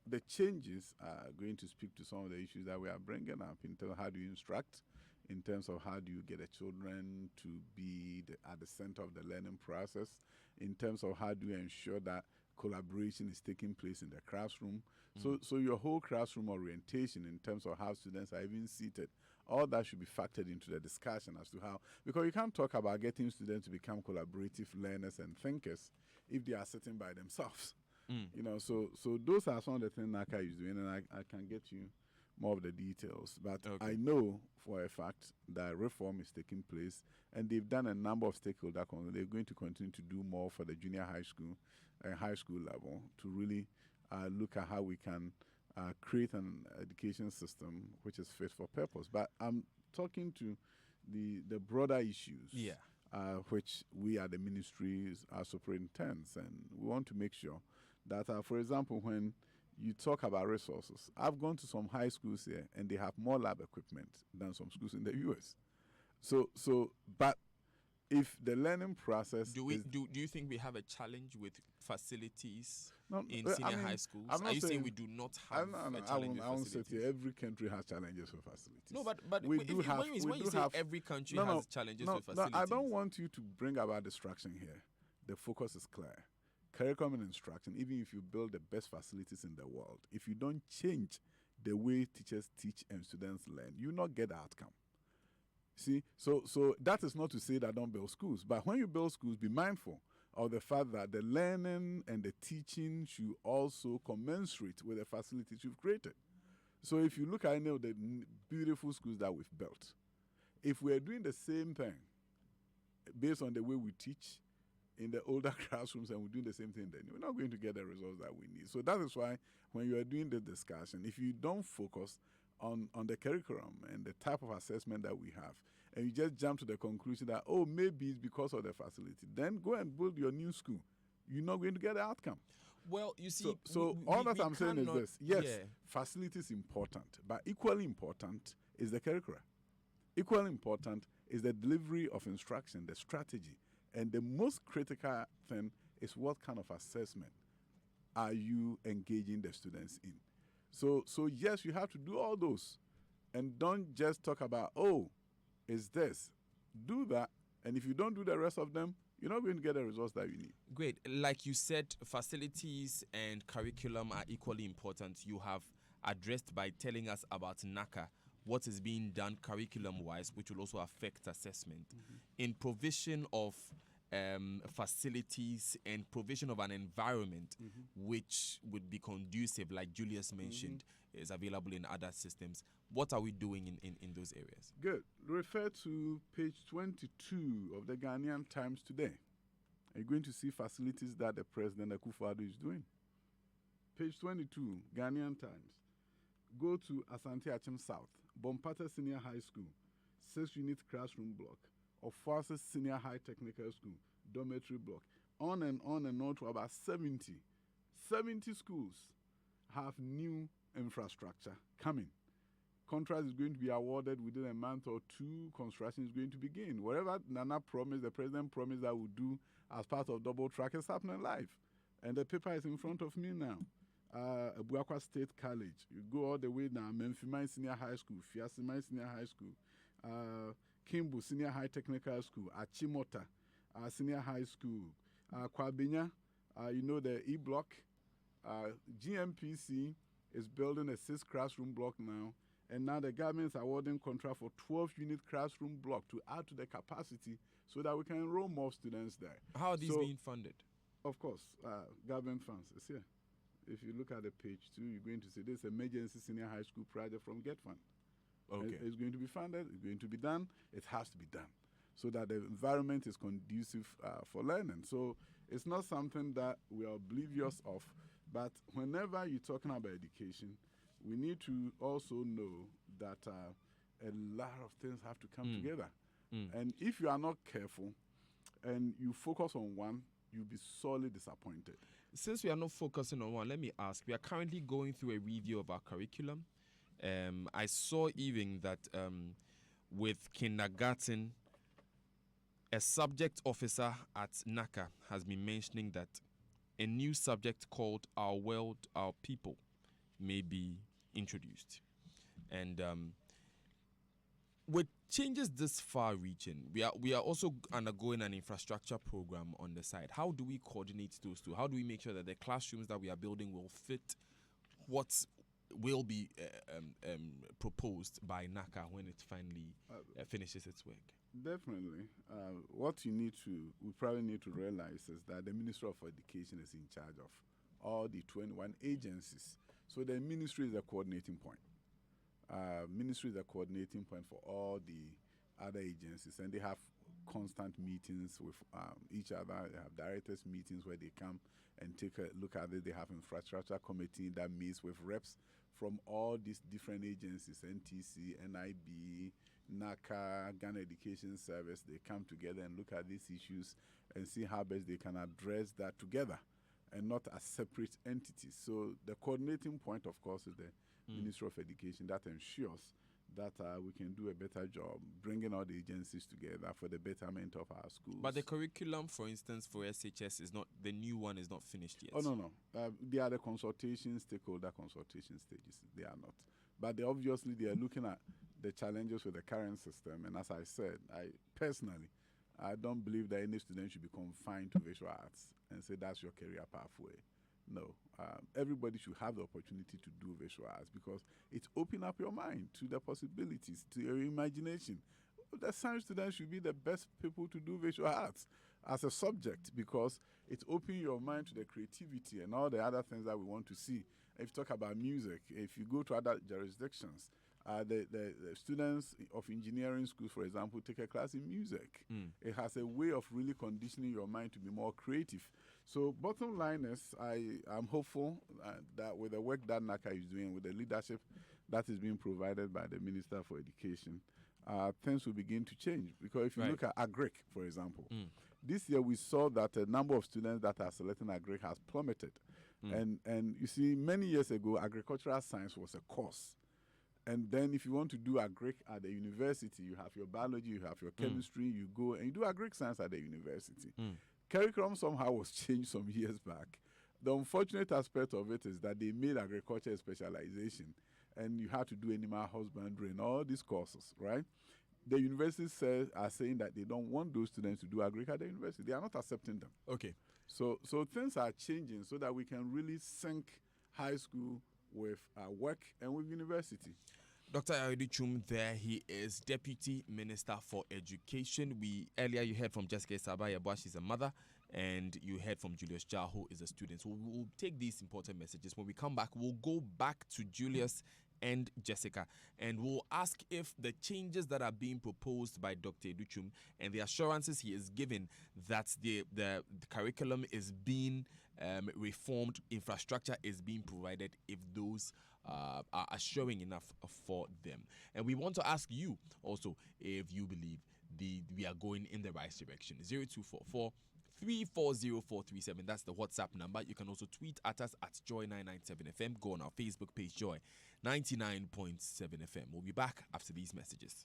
The changes are going to speak to some of the issues that we are bringing up in terms of how do you instruct, in terms of how do you get the children to be at the center of the learning process, in terms of how do you ensure that collaboration is taking place in the classroom. So your whole classroom orientation in terms of how students are even seated, all that should be factored into the discussion as to how, because you can't talk about getting students to become collaborative learners and thinkers if they are sitting by themselves. You know, so those are some of the things NACA is doing, and I can get you more of the details. But I know for a fact that reform is taking place, and they've done a number of stakeholder consultations. They're going to continue to do more for the junior high school and high school level to really look at how we can create an education system which is fit for purpose. But I'm talking to the broader issues, which we at the ministries are superintendents, and we want to make sure that, for example, when you talk about resources, I've gone to some high schools here, and they have more lab equipment than some schools in the U.S. But if the learning process do you think we have a challenge with facilities in senior high schools? Are you saying we do not have a challenge with I won't facilities? say to you, every country has challenges with facilities. No, but when you say every country has challenges with facilities. No, I don't want you to bring about distraction here. The focus is clear. Curriculum and instruction, even if you build the best facilities in the world, if you don't change the way teachers teach and students learn, you not get the outcome. See, so that is not to say that don't build schools, but when you build schools, be mindful of the fact that the learning and the teaching should also commensurate with the facilities you've created. So if you look at any of the beautiful schools that we've built, if we're doing the same thing based on the way we teach, in the older classrooms and we're doing the same thing, then we're not going to get the results that we need. So that is why when you are doing the discussion, if you don't focus on the curriculum and the type of assessment that we have, and you just jump to the conclusion that, oh, maybe it's because of the facility, then go and build your new school. You're not going to get the outcome. Well, you see, all that I'm saying is this. Yes, facility is important, but equally important is the curriculum. Equally important is the delivery of instruction, the strategy. And the most critical thing is what kind of assessment are you engaging the students in. So yes, you have to do all those. And don't just talk about, oh, it's this. Do that. And if you don't do the rest of them, you're not going to get the results that you need. Great. Like you said, facilities and curriculum are equally important. You have addressed by telling us about NACA, what is being done curriculum-wise, which will also affect assessment. In provision of facilities and provision of an environment which would be conducive, like Julius mentioned, is available in other systems. What are we doing in those areas? Good. Refer to page 22 of the Ghanaian Times today. You're going to see facilities that the President Akufo-Addo is doing. Page 22, Ghanaian Times. Go to Asante Achem South, Bompata Senior High School, 6-unit classroom block, Ofasa Senior High Technical School, dormitory block, on and on to about 70. 70 schools have new infrastructure coming. Contract is going to be awarded within a month or two. Construction is going to begin. Whatever Nana promised, the president promised that we'll do as part of double track is happening live. And the paper is in front of me now. Abuakwa State College. You go all the way now. Memphimai Senior High School, Fiasimai Senior High School, Kimbu Senior High Technical School, Achimota Senior High School, Kwabenya, the E Block. GMPC is building a 6 classroom block now. And now the government is awarding contract for 12-unit classroom block to add to the capacity so that we can enroll more students there. How are these being funded? Of course, government funds is here. If you look at the page 2, you're going to see this emergency senior high school project from Get Fund. Okay. It's going to be funded. It's going to be done. It has to be done so that the environment is conducive for learning. So it's not something that we are oblivious of. But whenever you're talking about education, we need to also know that a lot of things have to come together. And if you are not careful and you focus on one, you'll be sorely disappointed. Since we are not focusing on one, let me ask. We are currently going through a review of our curriculum. I saw even that with kindergarten, a subject officer at NACA has been mentioning that a new subject called Our World, Our People may be introduced. And with changes this far-reaching, we are also undergoing an infrastructure program on the side. How do we coordinate those two? How do we make sure that the classrooms that we are building will fit what will be proposed by NACA when it finally finishes its work? Definitely. What we probably need to realize is that the Ministry of Education is in charge of all the 21 agencies. So the ministry is a coordinating point. Ministry is a coordinating point for all the other agencies, and they have constant meetings with each other. They have directors meetings where they come and take a look at it. They have infrastructure committee that meets with reps from all these different agencies, NTC, NIB, NACA, Ghana Education Service. They come together and look at these issues and see how best they can address that together and not as separate entities. So the coordinating point, of course, is the Ministry of Education that ensures that we can do a better job bringing all the agencies together for the betterment of our schools. But the curriculum, for instance, for SHS is not, the new one is not finished yet. Oh, no. They are the stakeholder consultation stages. They are not. But they obviously are looking at the challenges with the current system. And as I said, I don't believe that any student should be confined to visual arts and say that's your career pathway. No. Everybody should have the opportunity to do visual arts because it opens up your mind to the possibilities, to your imagination. The science students should be the best people to do visual arts as a subject because it opens your mind to the creativity and all the other things that we want to see. If you talk about music, if you go to other jurisdictions, The students of engineering schools, for example, take a class in music. It has a way of really conditioning your mind to be more creative. So bottom line is, I'm hopeful that with the work that NACA is doing, with the leadership that is being provided by the Minister for Education, things will begin to change. Because if you look at Agric, for example, this year we saw that the number of students that are selecting Agric has plummeted. And you see, many years ago, agricultural science was a course. And then if you want to do agric at the university, you have your biology, you have your chemistry, you go and you do agric science at the university. Curriculum somehow was changed some years back. The unfortunate aspect of it is that they made agriculture a specialization, and you had to do animal husbandry and all these courses, right? The universities are saying that they don't want those students to do agric at the university. They are not accepting them. Okay. So things are changing so that we can really sync high school with work and with university. Dr. Adutwum there, he is Deputy Minister for Education. Earlier you heard from Jessica Isabaya, she's a mother, and you heard from Julius Jar, who is a student. So we'll take these important messages. When we come back, we'll go back to Julius and Jessica, and we'll ask if the changes that are being proposed by Dr. Adutwum and the assurances he is giving that the curriculum is being reformed, infrastructure is being provided, if those are assuring enough for them. And we want to ask you also if you believe we are going in the right direction. 0244 340437. That's the WhatsApp number. You can also tweet at us at Joy997FM. Go on our Facebook page, Joy 99.7FM. We'll be back after these messages.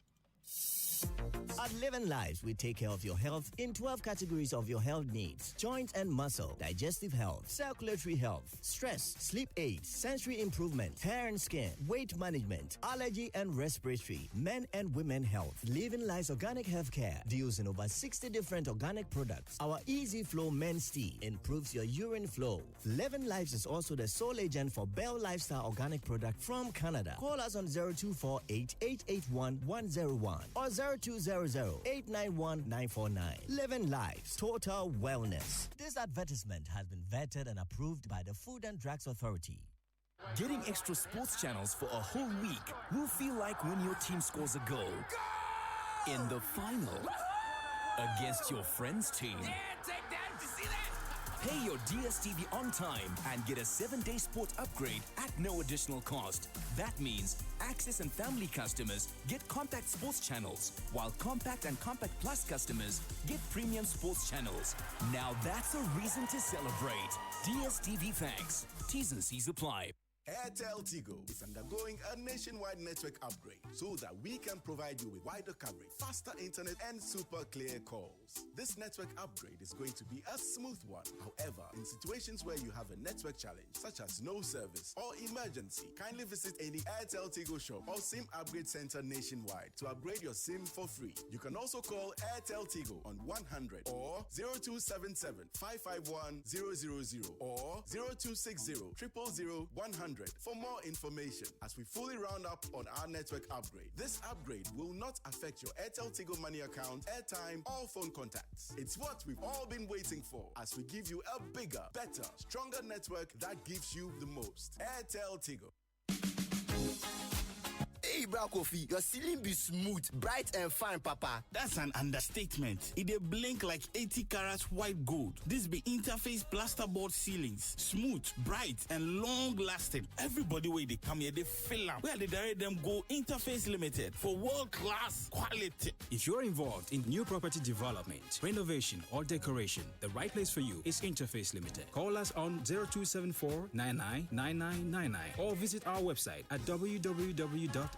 At Living Lives, we take care of your health in 12 categories of your health needs: joint and muscle, digestive health, circulatory health, stress, sleep aids, sensory improvement, hair and skin, weight management, allergy and respiratory, men and women health. Living Lives Organic Healthcare deals in over 60 different organic products. Our Easy Flow Men's Tea improves your urine flow. Living Lives is also the sole agent for Bell Lifestyle Organic Product from Canada. Call us on 024 8881 101 or 0200-891-949. Living Lives, total wellness. This advertisement has been vetted and approved by the Food and Drugs Authority. Getting extra sports channels for a whole week will feel like when your team scores a goal in the final against your friend's team. Yeah, take that. Did you see that? Pay your DSTV on time and get a 7-day sport upgrade at no additional cost. That means Access and family customers get Compact Sports channels, while Compact and Compact Plus customers get premium sports channels. Now that's a reason to celebrate. DSTV thanks. T's and C's apply. Airtel Tigo is undergoing a nationwide network upgrade so that we can provide you with wider coverage, faster internet, and super clear calls. This network upgrade is going to be a smooth one. However, in situations where you have a network challenge, such as no service or emergency, kindly visit any Airtel Tigo shop or SIM upgrade center nationwide to upgrade your SIM for free. You can also call Airtel Tigo on 100 or 0277 551 000 or 0260 000 100. For more information, as we fully round up on our network upgrade. This upgrade will not affect your Airtel Tigo Money account, airtime, or phone contacts. It's what we've all been waiting for, as we give you a bigger, better, stronger network that gives you the most. Airtel Tigo. Hey, Bra Kofi, your ceiling be smooth, bright and fine, Papa. That's an understatement. It dey blink like 80 carats white gold. This be Interface plasterboard ceilings. Smooth, bright, and long-lasting. Everybody where they come here, they fill up. Where they direct them go Interface Limited for world-class quality. If you're involved in new property development, renovation, or decoration, the right place for you is Interface Limited. Call us on 0274-999999 or visit our website at www.interfacelimited.com.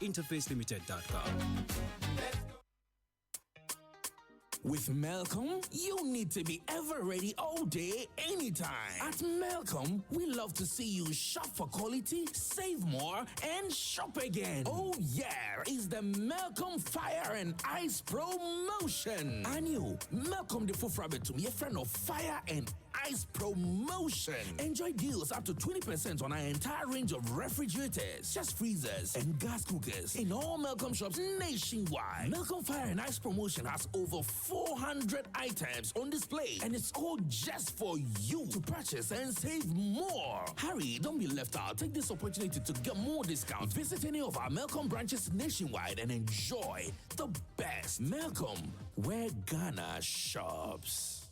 With Malcolm, you need to be ever ready all day, anytime. At Malcolm, we love to see you shop for quality, save more, and shop again. Oh yeah, it's the Malcolm Fire and Ice promotion. And you, Malcolm the Fufrabe to be a friend of Fire and nice promotion. Enjoy deals up to 20% on our entire range of refrigerators, chest freezers, and gas cookers in all Malcolm shops nationwide. Malcolm Fire and Ice promotion has over 400 items on display, and it's all just for you to purchase and save more. Hurry, don't be left out. Take this opportunity to get more discounts. Visit any of our Malcolm branches nationwide and enjoy the best. Malcolm, where Ghana shops.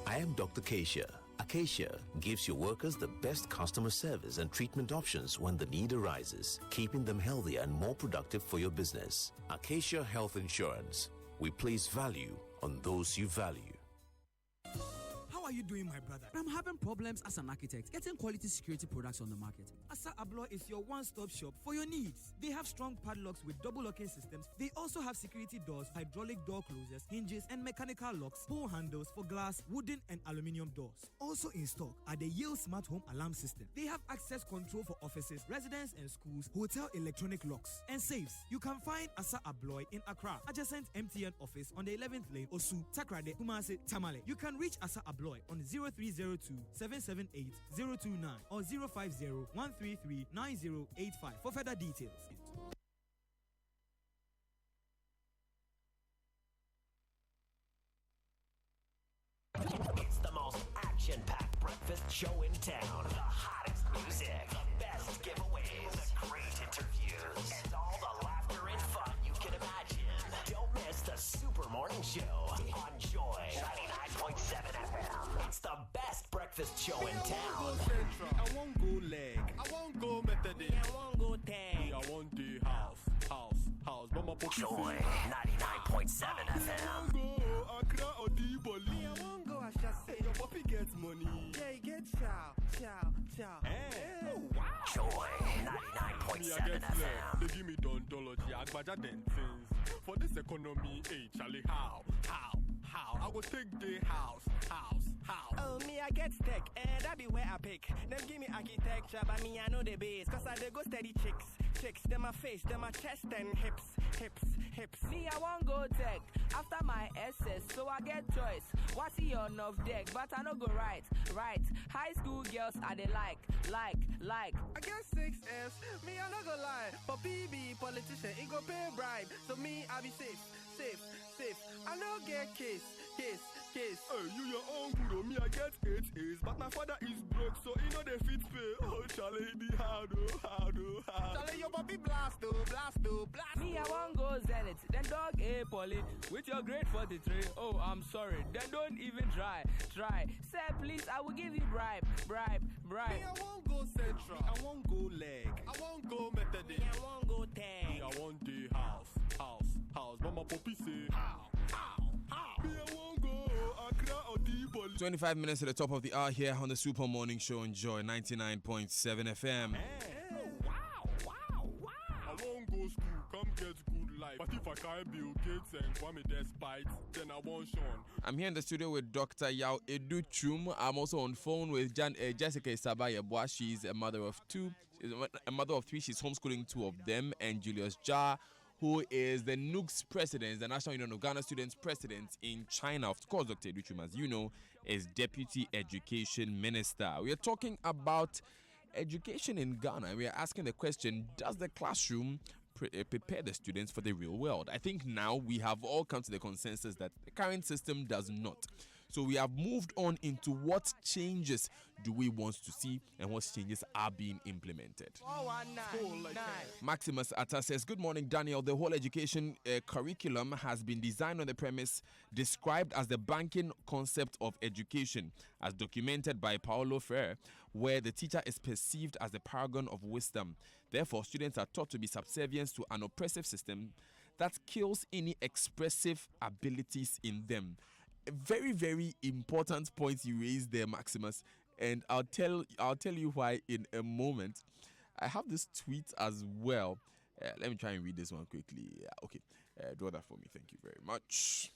I am Dr. Acacia. Acacia gives your workers the best customer service and treatment options when the need arises, keeping them healthier and more productive for your business. Acacia Health Insurance. We place value on those you value. How are you doing, my brother? I'm having problems as an architect getting quality security products on the market. Asa Abloy is your one-stop shop for your needs. They have strong padlocks with double locking systems. They also have security doors, hydraulic door closers, hinges, and mechanical locks, pull handles for glass, wooden, and aluminium doors. Also in stock are the Yale Smart Home Alarm System. They have access control for offices, residents and schools, hotel electronic locks, and safes. You can find Asa Abloy in Accra, adjacent MTN office on the 11th lane, Osu, Takrade, Kumasi, Tamale. You can reach Asa Abloy on 0302 778 029 or 050 133 9085 for further details. It's the most action-packed breakfast show in town. The hottest music, the best giveaways, the great interviews, and all the laughter and fun you can imagine. Don't miss the Super Morning Show on Joy 99.7 FM. It's the best breakfast show in town. I won't go leg. I won't go method. I won't go tag. I won't do house. Mama Joy 99.7 FM. I won't go Accra or Diboli. I won't go Ashase. Your puppy gets money. Yeah, he gets chow. Hey. Oh, wow. Joy 99.7 FM. They give me dontology, agbaja den things. For this economy, hey, Charlie, how? I will take the house. Oh, me, I get tech, and that be where I pick. Them give me architecture, but me, I know the base. Cause I dey go steady chicks, them my face, them my chest and hips. Me, I won't go tech after my SS, so I get choice. What's he on off deck, but I no go right. High school girls are they like. I get 6 F's, me, I no go lie. For PB, politician, he go pay bribe. So me, I be safe. I no get case. Hey, you your own good, oh, me I get 8 A's, but my father is broke, so he know they fit pay. Oh, Charlie, the hard. Charlie, your puppy blast. Me, I won't go Zenith, then dog A Polly, with your grade 43. Oh, I'm sorry, then don't even try. Sir, please, I will give you bribe. Me, I won't go Central, I won't go leg, I won't go Methodist, I won't go tag. Me, I won't do house. Mama Poppy say, how? Me, I won't go Accra or Diboli. 25 minutes to the top of the hour here on the Super Morning Show on Joy 99.7 FM. Wow. I won't go school, come get good life. But if I can't Bill Gates and Kwame Despite, then I won't Sean. I'm here in the studio with Dr. Yao Adutwum. I'm also on phone with Jessica Isabayeboa. She's a mother of two. She's a mother of three. She's homeschooling two of them. And Julius Jar, who is the NUGS president, the National Union of Ghana Students president in China. Of course, Dr. Adutwum, as you know, is Deputy Education Minister. We are talking about education in Ghana. We are asking the question, does the classroom prepare the students for the real world? I think now we have all come to the consensus that the current system does not. So we have moved on into what changes do we want to see and what changes are being implemented. 419. Maximus Atta says, good morning, Daniel. The whole education curriculum has been designed on the premise described as the banking concept of education, as documented by Paulo Freire, where the teacher is perceived as the paragon of wisdom. Therefore, students are taught to be subservient to an oppressive system that kills any expressive abilities in them. A very, very important point you raised there, Maximus, and I'll tell you why in a moment. I have this tweet as well. Let me try and read this one quickly. Okay, draw that for me. Thank you very much.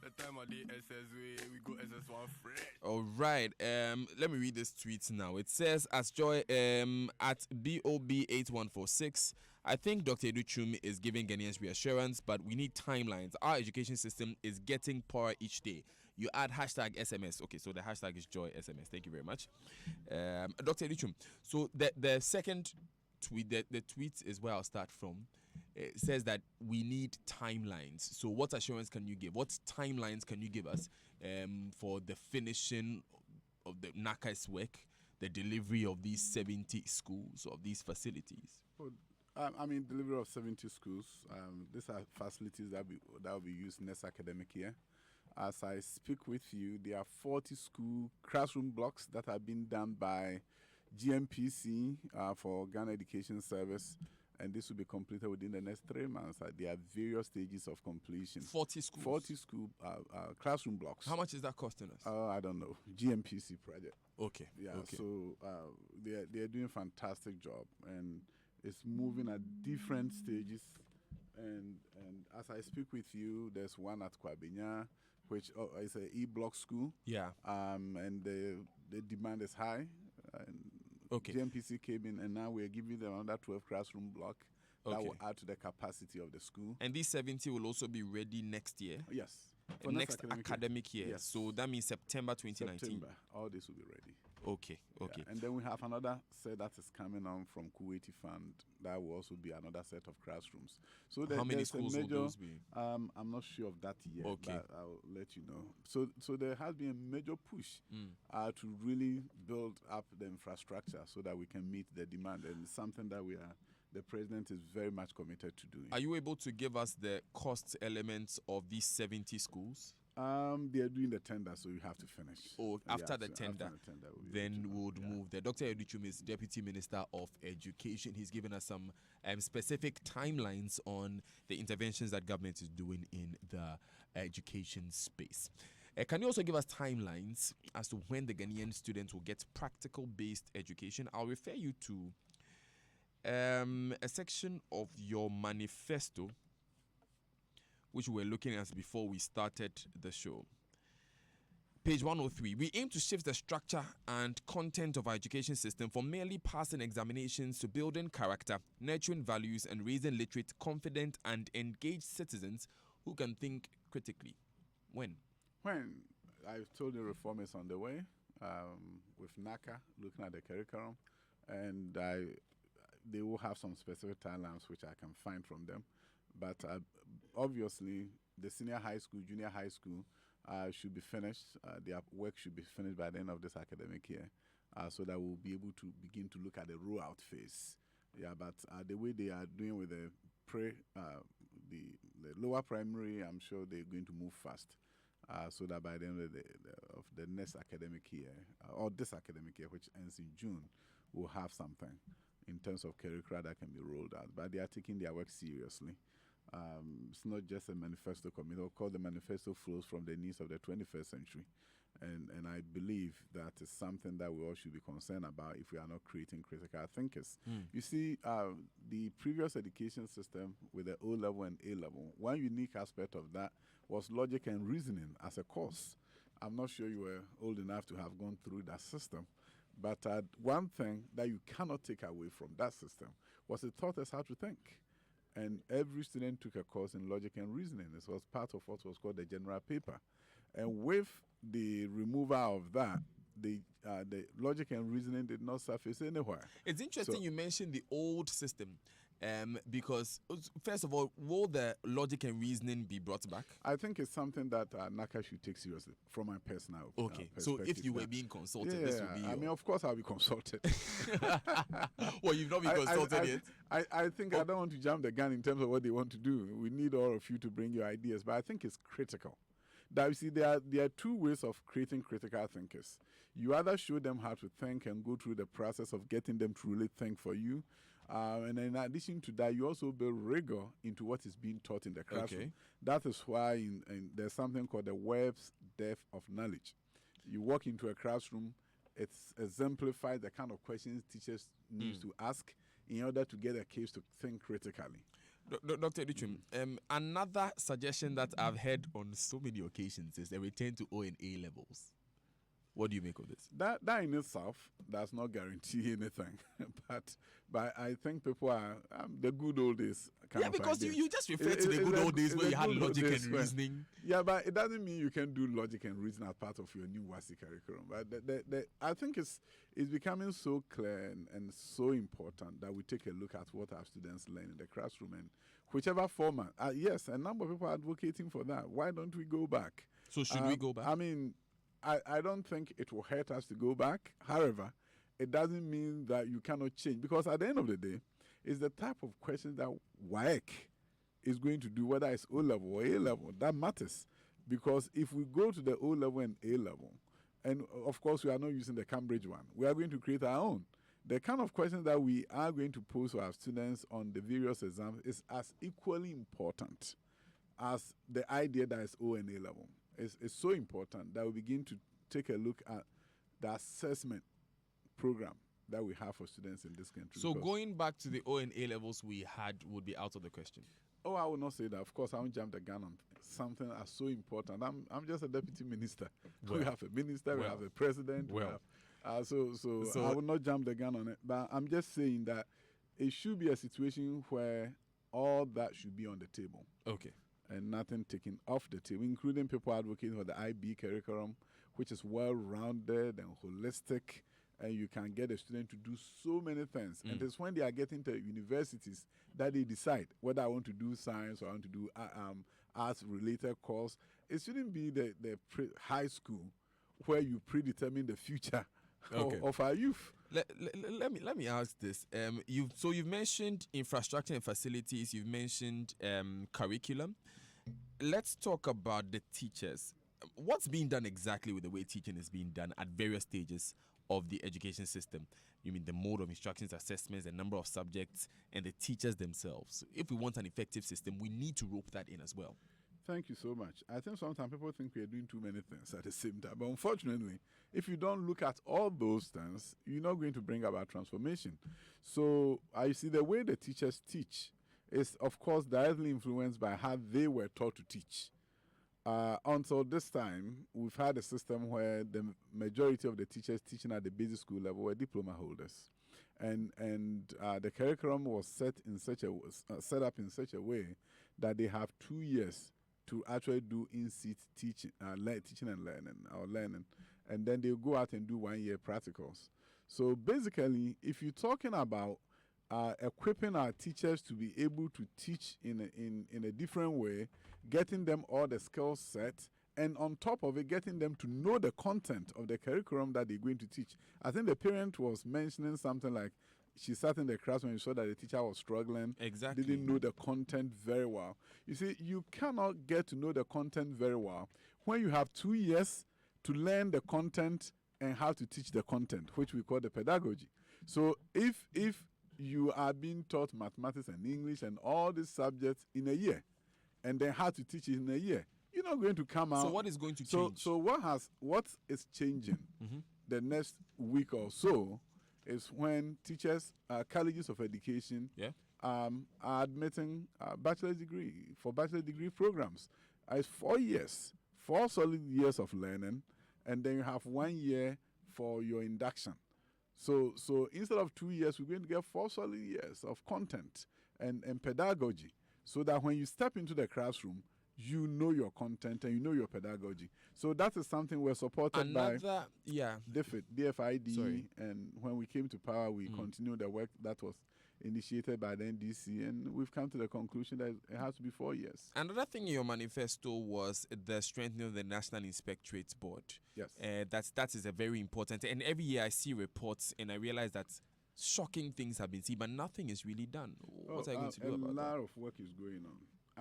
The time of the SS we go SS1 fresh. All right. Let me read this tweet now. It says, as Joy at BOB8146, I think Dr. Adutwum is giving Ghanaians reassurance, but we need timelines. Our education system is getting poorer each day. You add hashtag SMS. Okay, so the hashtag is Joy SMS. Thank you very much. Dr. Adutwum, so the second tweet, the tweet is where I'll start from. It says that we need timelines. So what assurance can you give? What timelines can you give us for the finishing of the NACA's work, the delivery of these 70 schools, of these facilities? Well, I mean, delivery of 70 schools. These are facilities that will be used next academic year. As I speak with you, there are 40 school classroom blocks that have been done by GMPC for Ghana Education Service, and this will be completed within the next 3 months. There are various stages of completion. 40 schools? 40 school classroom blocks. How much is that costing us? I don't know. GMPC project. Okay. Yeah, okay. So they're doing a fantastic job, and it's moving at different stages. And as I speak with you, there's one at Kwabenya, which is an E-block school. Yeah. And the demand is high. Okay. GMPC came in, and now we're giving them another 12 classroom block that Okay. will add to the capacity of the school. And these 70 will also be ready next year? Yes. For Next academic year. Yes. So that means September 2019. September. All this will be ready. Okay. Okay. Yeah. And then we have another set that is coming on from Kuwaiti Fund. That will also be another set of classrooms. So how many schools will those be? I'm not sure of that yet. Okay. But I'll let you know. So there has been a major push to really build up the infrastructure so that we can meet the demand, and it's something that the president is very much committed to doing. Are you able to give us the cost elements of these 70 schools? They are doing the tender, so you have to finish. Oh, after the so tender, after the tender then we would move there. Dr. Adutwum is Deputy Minister of Education. He's given us some specific timelines on the interventions that government is doing in the education space. Can you also give us timelines as to when the Ghanaian students will get practical-based education? I'll refer you to a section of your manifesto, which we were looking at before we started the show. Page 103. We aim to shift the structure and content of our education system from merely passing examinations to building character, nurturing values, and raising literate, confident, and engaged citizens who can think critically. When? I've told you reform is on the way with NACA, looking at the curriculum, and they will have some specific timelines which I can find from them. But obviously, the senior high school, junior high school should be finished. Their work should be finished by the end of this academic year, so that we'll be able to begin to look at the rollout phase. Yeah, but the way they are doing with the lower primary, I'm sure they're going to move fast, so that by the end of the next academic year, or this academic year, which ends in June, we'll have something in terms of curricula that can be rolled out. But they are taking their work seriously. It's not just a manifesto committee. Of course, the manifesto flows from the needs of the 21st century. And I believe that is something that we all should be concerned about if we are not creating critical thinkers. You see, the previous education system with the O-level and A-level, one unique aspect of that was logic and reasoning as a course. I'm not sure you were old enough to have gone through that system. But one thing that you cannot take away from that system was it taught us how to think. And every student took a course in logic and reasoning. This was part of what was called the general paper. And with the removal of that, the logic and reasoning did not surface anywhere. It's interesting you mentioned the old system. Because, first of all, will the logic and reasoning be brought back? I think it's something that NACA should take seriously, from my personal Okay, so if you were being consulted, this would be I mean, of course I'll be consulted. Well, you've not been consulted yet? I think I don't want to jump the gun in terms of what they want to do. We need all of you to bring your ideas, but I think it's critical. That you see, there are two ways of creating critical thinkers. You either show them how to think and go through the process of getting them to really think for you, and in addition to that, you also build rigor into what is being taught in the classroom. Okay. That is why there's something called the Webb's depth of knowledge. You walk into a classroom, it exemplifies the kind of questions teachers need to ask in order to get a case to think critically. Dr. Adutwum, another suggestion that I've heard on so many occasions is a return to O and A levels. What do you make of this? That in itself does not guarantee anything, but I think people are the good old days. Because you just refer to the good old days where you had logic and reasoning. Yeah, but it doesn't mean you can do logic and reason as part of your new WASI curriculum. But I think it's becoming so clear and so important that we take a look at what our students learn in the classroom and whichever format. Yes, a number of people are advocating for that. Why don't we go back? So should we go back? I mean, I don't think it will hurt us to go back. However, it doesn't mean that you cannot change, because at the end of the day, it's the type of questions that WAEC is going to do, whether it's O level or A level, that matters. Because if we go to the O level and A level, and of course we are not using the Cambridge one, we are going to create our own. The kind of questions that we are going to pose to our students on the various exams is as equally important as the idea that it's O and A level. It's so important that we begin to take a look at the assessment program that we have for students in this country. So going back to the O and A levels we had would be out of the question. Oh, I would not say that. Of course, I won't jump the gun on something as so important. I'm just a deputy minister. Well, we have a minister, we have a president. Well, so I will not jump the gun on it. But I'm just saying that it should be a situation where all that should be on the table. Okay. And nothing taken off the table, including people advocating for the IB curriculum, which is well-rounded and holistic, and you can get a student to do so many things. And it's when they are getting to universities that they decide whether I want to do science or I want to do arts-related course. It shouldn't be the high school where you predetermine the future of our youth. Let me ask this. You've mentioned infrastructure and facilities. You've mentioned curriculum. Let's talk about the teachers. What's being done exactly with the way teaching is being done at various stages of the education system? You mean the mode of instructions, assessments, the number of subjects, and the teachers themselves. If we want an effective system, we need to rope that in as well. Thank you so much. I think sometimes people think we are doing too many things at the same time. But unfortunately, if you don't look at all those things, you're not going to bring about transformation. So I see the way the teachers teach is, of course, directly influenced by how they were taught to teach. Until this time, we've had a system where the majority of the teachers teaching at the basic school level were diploma holders. And the curriculum was set up in such a way that they have 2 years to actually do in-seat teaching and learning, and then they go out and do 1 year practicals. So basically, if you're talking about equipping our teachers to be able to teach in a different way, getting them all the skill set, and on top of it, getting them to know the content of the curriculum that they're going to teach. I think the parent was mentioning something like she sat in the class when she saw that the teacher was struggling. Exactly. Didn't know the content very well. You see, you cannot get to know the content very well when you have 2 years to learn the content and how to teach the content, which we call the pedagogy. So if you are being taught mathematics and English and all these subjects in a year, and then how to teach it in a year, you're not going to come out. So what is going to change? So what is changing the next week or so is when teachers, colleges of education, are admitting bachelor's degree programs. It's 4 years, 4 solid years of learning, and then you have 1 year for your induction. So instead of 2 years, we're going to get 4 solid years of content and pedagogy, so that when you step into the classroom, you know your content and you know your pedagogy. So that is something we're supported by DFID. Sorry. And when we came to power, we continued the work that was initiated by the NDC, and we've come to the conclusion that it has to be 4 years. Another thing in your manifesto was the strengthening of the National Inspectorate Board. Yes. That is a very important, and every year I see reports and I realize that shocking things have been seen, but nothing is really done. What are you going to do about that? A lot of work is going on.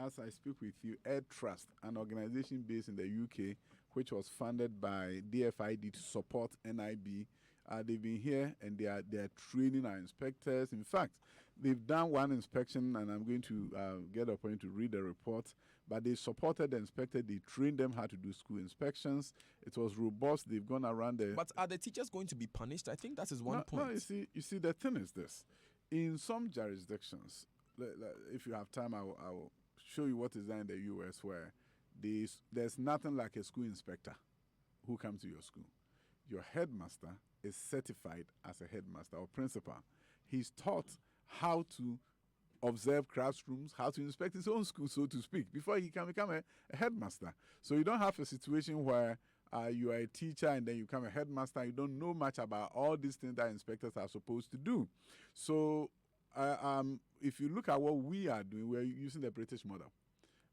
As I speak with you, Air Trust, an organization based in the UK, which was funded by DFID to support NIB, they've been here and they are training our inspectors. In fact, they've done one inspection, and I'm going to get a point to read the report. But they supported the inspector. They trained them how to do school inspections. It was robust. They've gone around the. But are the teachers going to be punished? I think that is one point. No, you see, the thing is this: in some jurisdictions, if you have time, I will show you what is done in the U.S. where there's nothing like a school inspector who comes to your school. Your headmaster is certified as a headmaster or principal. He's taught how to observe classrooms, how to inspect his own school, so to speak, before he can become a headmaster. So you don't have a situation where you are a teacher and then you become a headmaster. You don't know much about all these things that inspectors are supposed to do. So if you look at what we are doing, we're using the British model.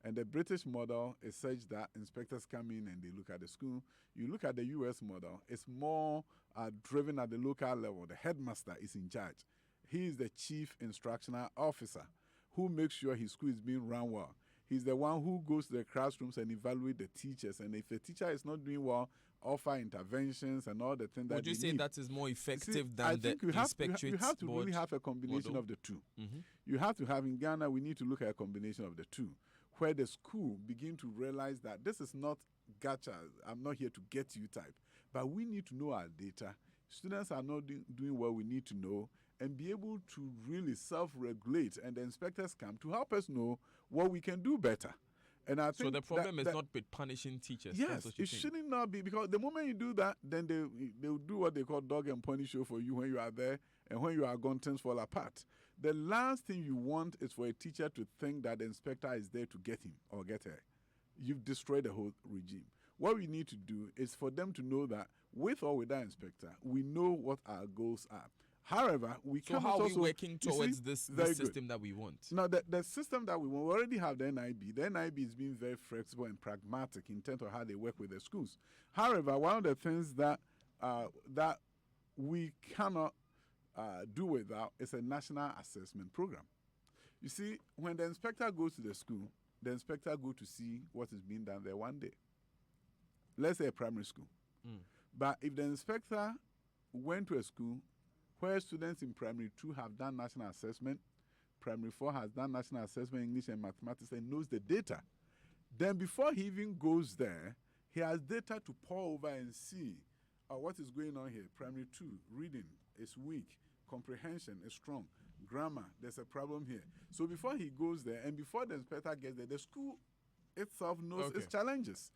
And the British model is such that inspectors come in and they look at the school. You look at the U.S. model, it's more driven at the local level. The headmaster is in charge. He is the chief instructional officer who makes sure his school is being run well. He's the one who goes to the classrooms and evaluates the teachers. And if the teacher is not doing well, offer interventions and all the things that would you say need. that is more effective See, than I the think you have to really have a combination model? of the two. Mm-hmm. You have to have, in Ghana, we need to look at a combination of the two, where the school begin to realize that this is not gotcha, I'm not here to get you type, but we need to know our data. Students are not doing what we need to know and be able to really self-regulate, and the inspectors come to help us know what we can do better. And I think so the problem is not with punishing teachers. Yes, it shouldn't not be, because the moment you do that, then they'll do what they call dog and pony show for you when you are there, and when you are gone, things fall apart. The last thing you want is for a teacher to think that the inspector is there to get him or get her. You've destroyed the whole regime. What we need to do is for them to know that with or without inspector, we know what our goals are. However, we so cannot how are also, we working towards this system that we want? Now, the system that we want, we already have the NIB. The NIB is being very flexible and pragmatic in terms of how they work with the schools. However, one of the things that that we cannot do without is a national assessment program. You see, when the inspector goes to the school, the inspector goes to see what is being done there one day. Let's say a primary school. But if the inspector went to a school where students in primary 2 have done national assessment, primary 4 has done national assessment, English and mathematics, and knows the data, then before he even goes there, he has data to pour over and see what is going on here. Primary 2, reading is weak, comprehension is strong, grammar, there's a problem here. So before he goes there and before the inspector gets there, the school itself knows its challenges.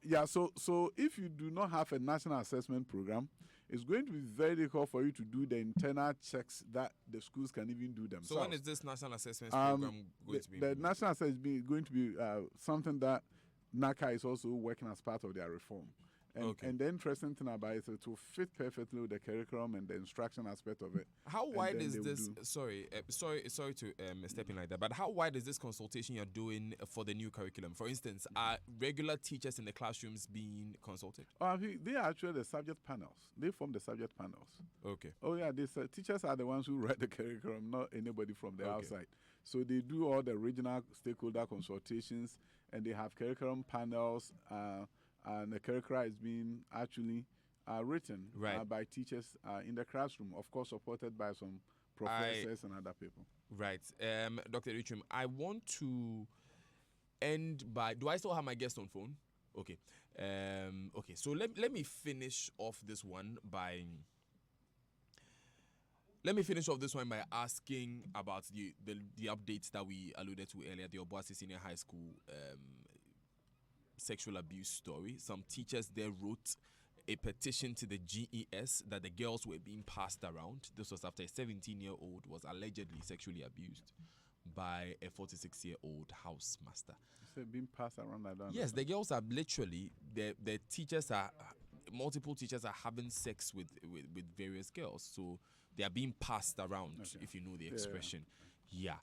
Yeah, so if you do not have a national assessment program, it's going to be very difficult for you to do the internal checks that the schools can even do themselves. So when is this national assessment program going to be? The national assessment is going to be something that NACA is also working as part of their reform. And the interesting thing about it is it will fit perfectly with the curriculum and the instruction aspect of it. How wide is this? Sorry to step in like that, but how wide is this consultation you're doing for the new curriculum? For instance, are regular teachers in the classrooms being consulted? They are actually the subject panels. They form the subject panels. Okay. Oh yeah, these teachers are the ones who write the curriculum, not anybody from the outside. So they do all the regional stakeholder consultations, and they have curriculum panels. And the curricula is being actually written by teachers in the classroom, of course, supported by some professors and other people. Right. Dr. Adutwum, I want to end by... Do I still have my guest on phone? Okay. Okay, so let me finish off this one by... Let me finish off this one by asking about the updates that we alluded to earlier, the Obuasi Senior High School sexual abuse story. Some teachers there wrote a petition to the GES that the girls were being passed around. This was after a 17-year-old was allegedly sexually abused by a 46-year-old housemaster. You said being passed around, I don't Yes, understand. the girls are literally, the teachers are, multiple teachers are having sex with various girls. So they are being passed around, if you know the expression. Yeah.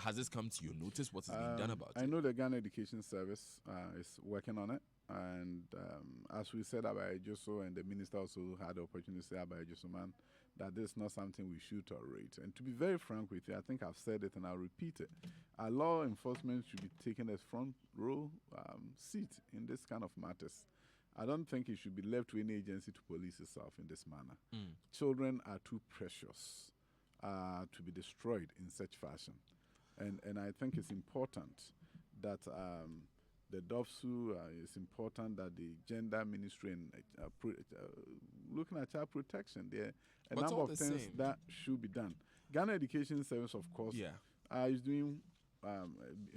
Has this come to your notice? What is being done about it? I know the Ghana Education Service is working on it. And as we said about Ejoso, and the minister also had the opportunity to say about Ejoso, man, that this is not something we should tolerate. And to be very frank with you, I think I've said it and I'll repeat it. Our law enforcement should be taking a front row seat in this kind of matters. I don't think it should be left to any agency to police itself in this manner. Children are too precious to be destroyed in such fashion. And I think it's important that the DOFSU, it's important that the Gender Ministry and looking at child protection, there are a number of things that should be done. Ghana Education Service, of course, is doing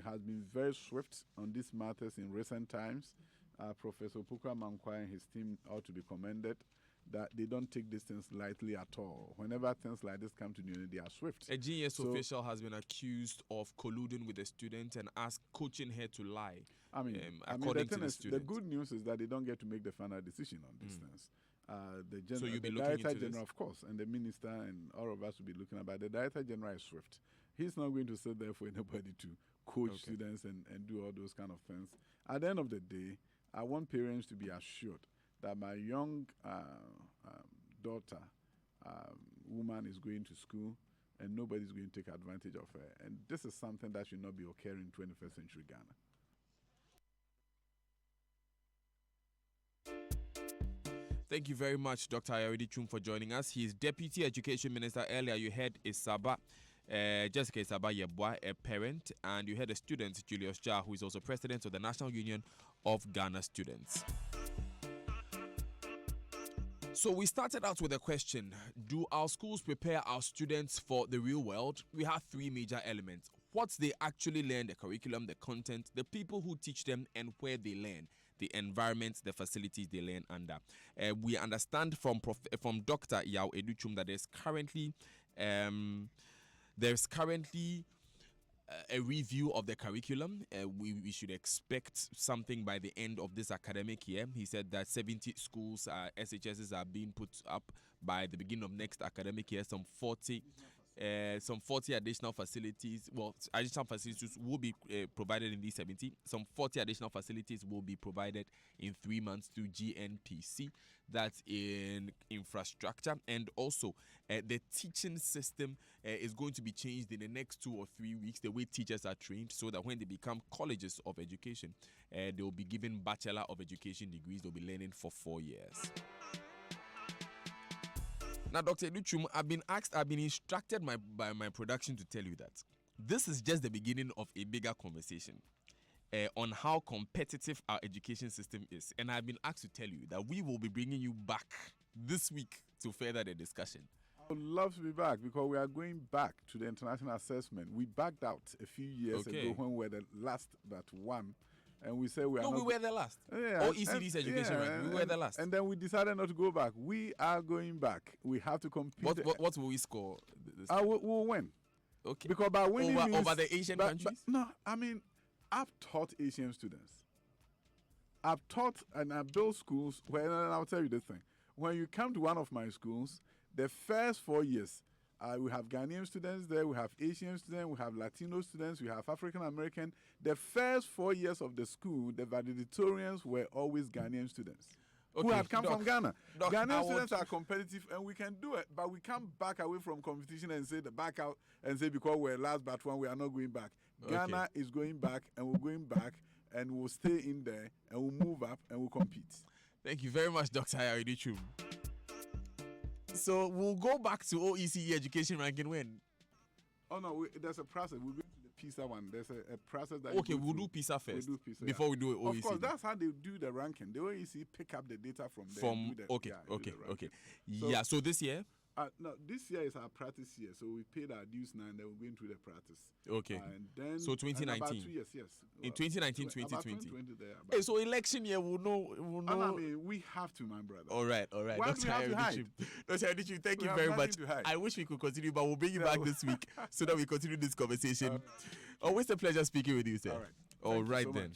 has been very swift on these matters in recent times. Professor Pukra Mankwai and his team ought to be commended that they don't take these things lightly at all. Whenever things like this come to the university, they are swift. A GS official has been accused of colluding with a student and coaching her to lie. According to the student. The good news is that they don't get to make the final decision on these things. So you'll be the looking Director into General, this? of course, and the Minister and all of us will be looking at it. The Director General is swift. He's not going to sit there for anybody to coach students and do all those kind of things. At the end of the day, I want parents to be assured that my young daughter, woman, is going to school and nobody's going to take advantage of her. And this is something that should not be occurring in 21st century Ghana. Thank you very much, Dr. Adutwum, for joining us. He is Deputy Education Minister. Earlier, you heard Isaba, Jessica Isaba Yeboah, a parent, and you heard a student, Julius Jar, who is also President of the National Union of Ghana Students. So we started out with a question: do our schools prepare our students for the real world? We have three major elements: what they actually learn, the curriculum, the content, the people who teach them, and where they learn, the environment, the facilities they learn under. We understand from Dr. Yao Adutwum that there's currently a review of the curriculum. We should expect something by the end of this academic year. He said that 70 schools, SHSs, are being put up by the beginning of next academic year. Some 40 additional facilities. Well, additional facilities will be provided in these 70. Some 40 additional facilities will be provided in 3 months through GNPC. That's in infrastructure. And also, the teaching system is going to be changed in the next 2 or 3 weeks, the way teachers are trained, so that when they become colleges of education, they will be given Bachelor of Education degrees. They'll be learning for 4 years. Now, Dr. Adutwum, I've been instructed by my production to tell you that this is just the beginning of a bigger conversation on how competitive our education system is. And I've been asked to tell you that we will be bringing you back this week to further the discussion. I would love to be back because we are going back to the international assessment. We backed out a few years ago when we were the last but one. And we said we are we were the last. OECD's education rank. We were the last. And then we decided not to go back. We are going back. We have to compete. What will we score? We'll win. Okay. Because by winning over the Asian countries? No, I mean, I've taught Asian students. I've taught and I built schools where, and I'll tell you this thing. When you come to one of my schools, the first 4 years, we have Ghanaian students there, we have Asian students, we have Latino students, we have African American. The first 4 years of the school, the valedictorians were always Ghanaian students who had come from Ghana. Ghanaian students are competitive and we can do it, but we can't back away from competition and say back out and say because we're last but one, we are not going back. Ghana is going back and we're going back and we'll stay in there and we'll move up and we'll compete. Thank you very much, Dr. Adutwum. So we'll go back to OECD education ranking when? Oh no, there's a process. We'll go to the PISA one. There's a process that. Okay, we'll do PISA first. We'll do PISA before we do OECD. Of course, that's how they do the ranking. The OECD pick up the data from there. So this year. No, this year is our practice year, so we paid our dues now, and then we're going through the practice. Okay. And then so 2019. About 2 years, yes. In 2019, 2020. There, so election year, we'll know. I mean, we have to, my brother. All right. Why do we have to hide? Dr. Adutwum, thank you very much. I wish we could continue, but we'll bring you back this week so that we continue this conversation. Always a pleasure speaking with you, sir. All right. All right then.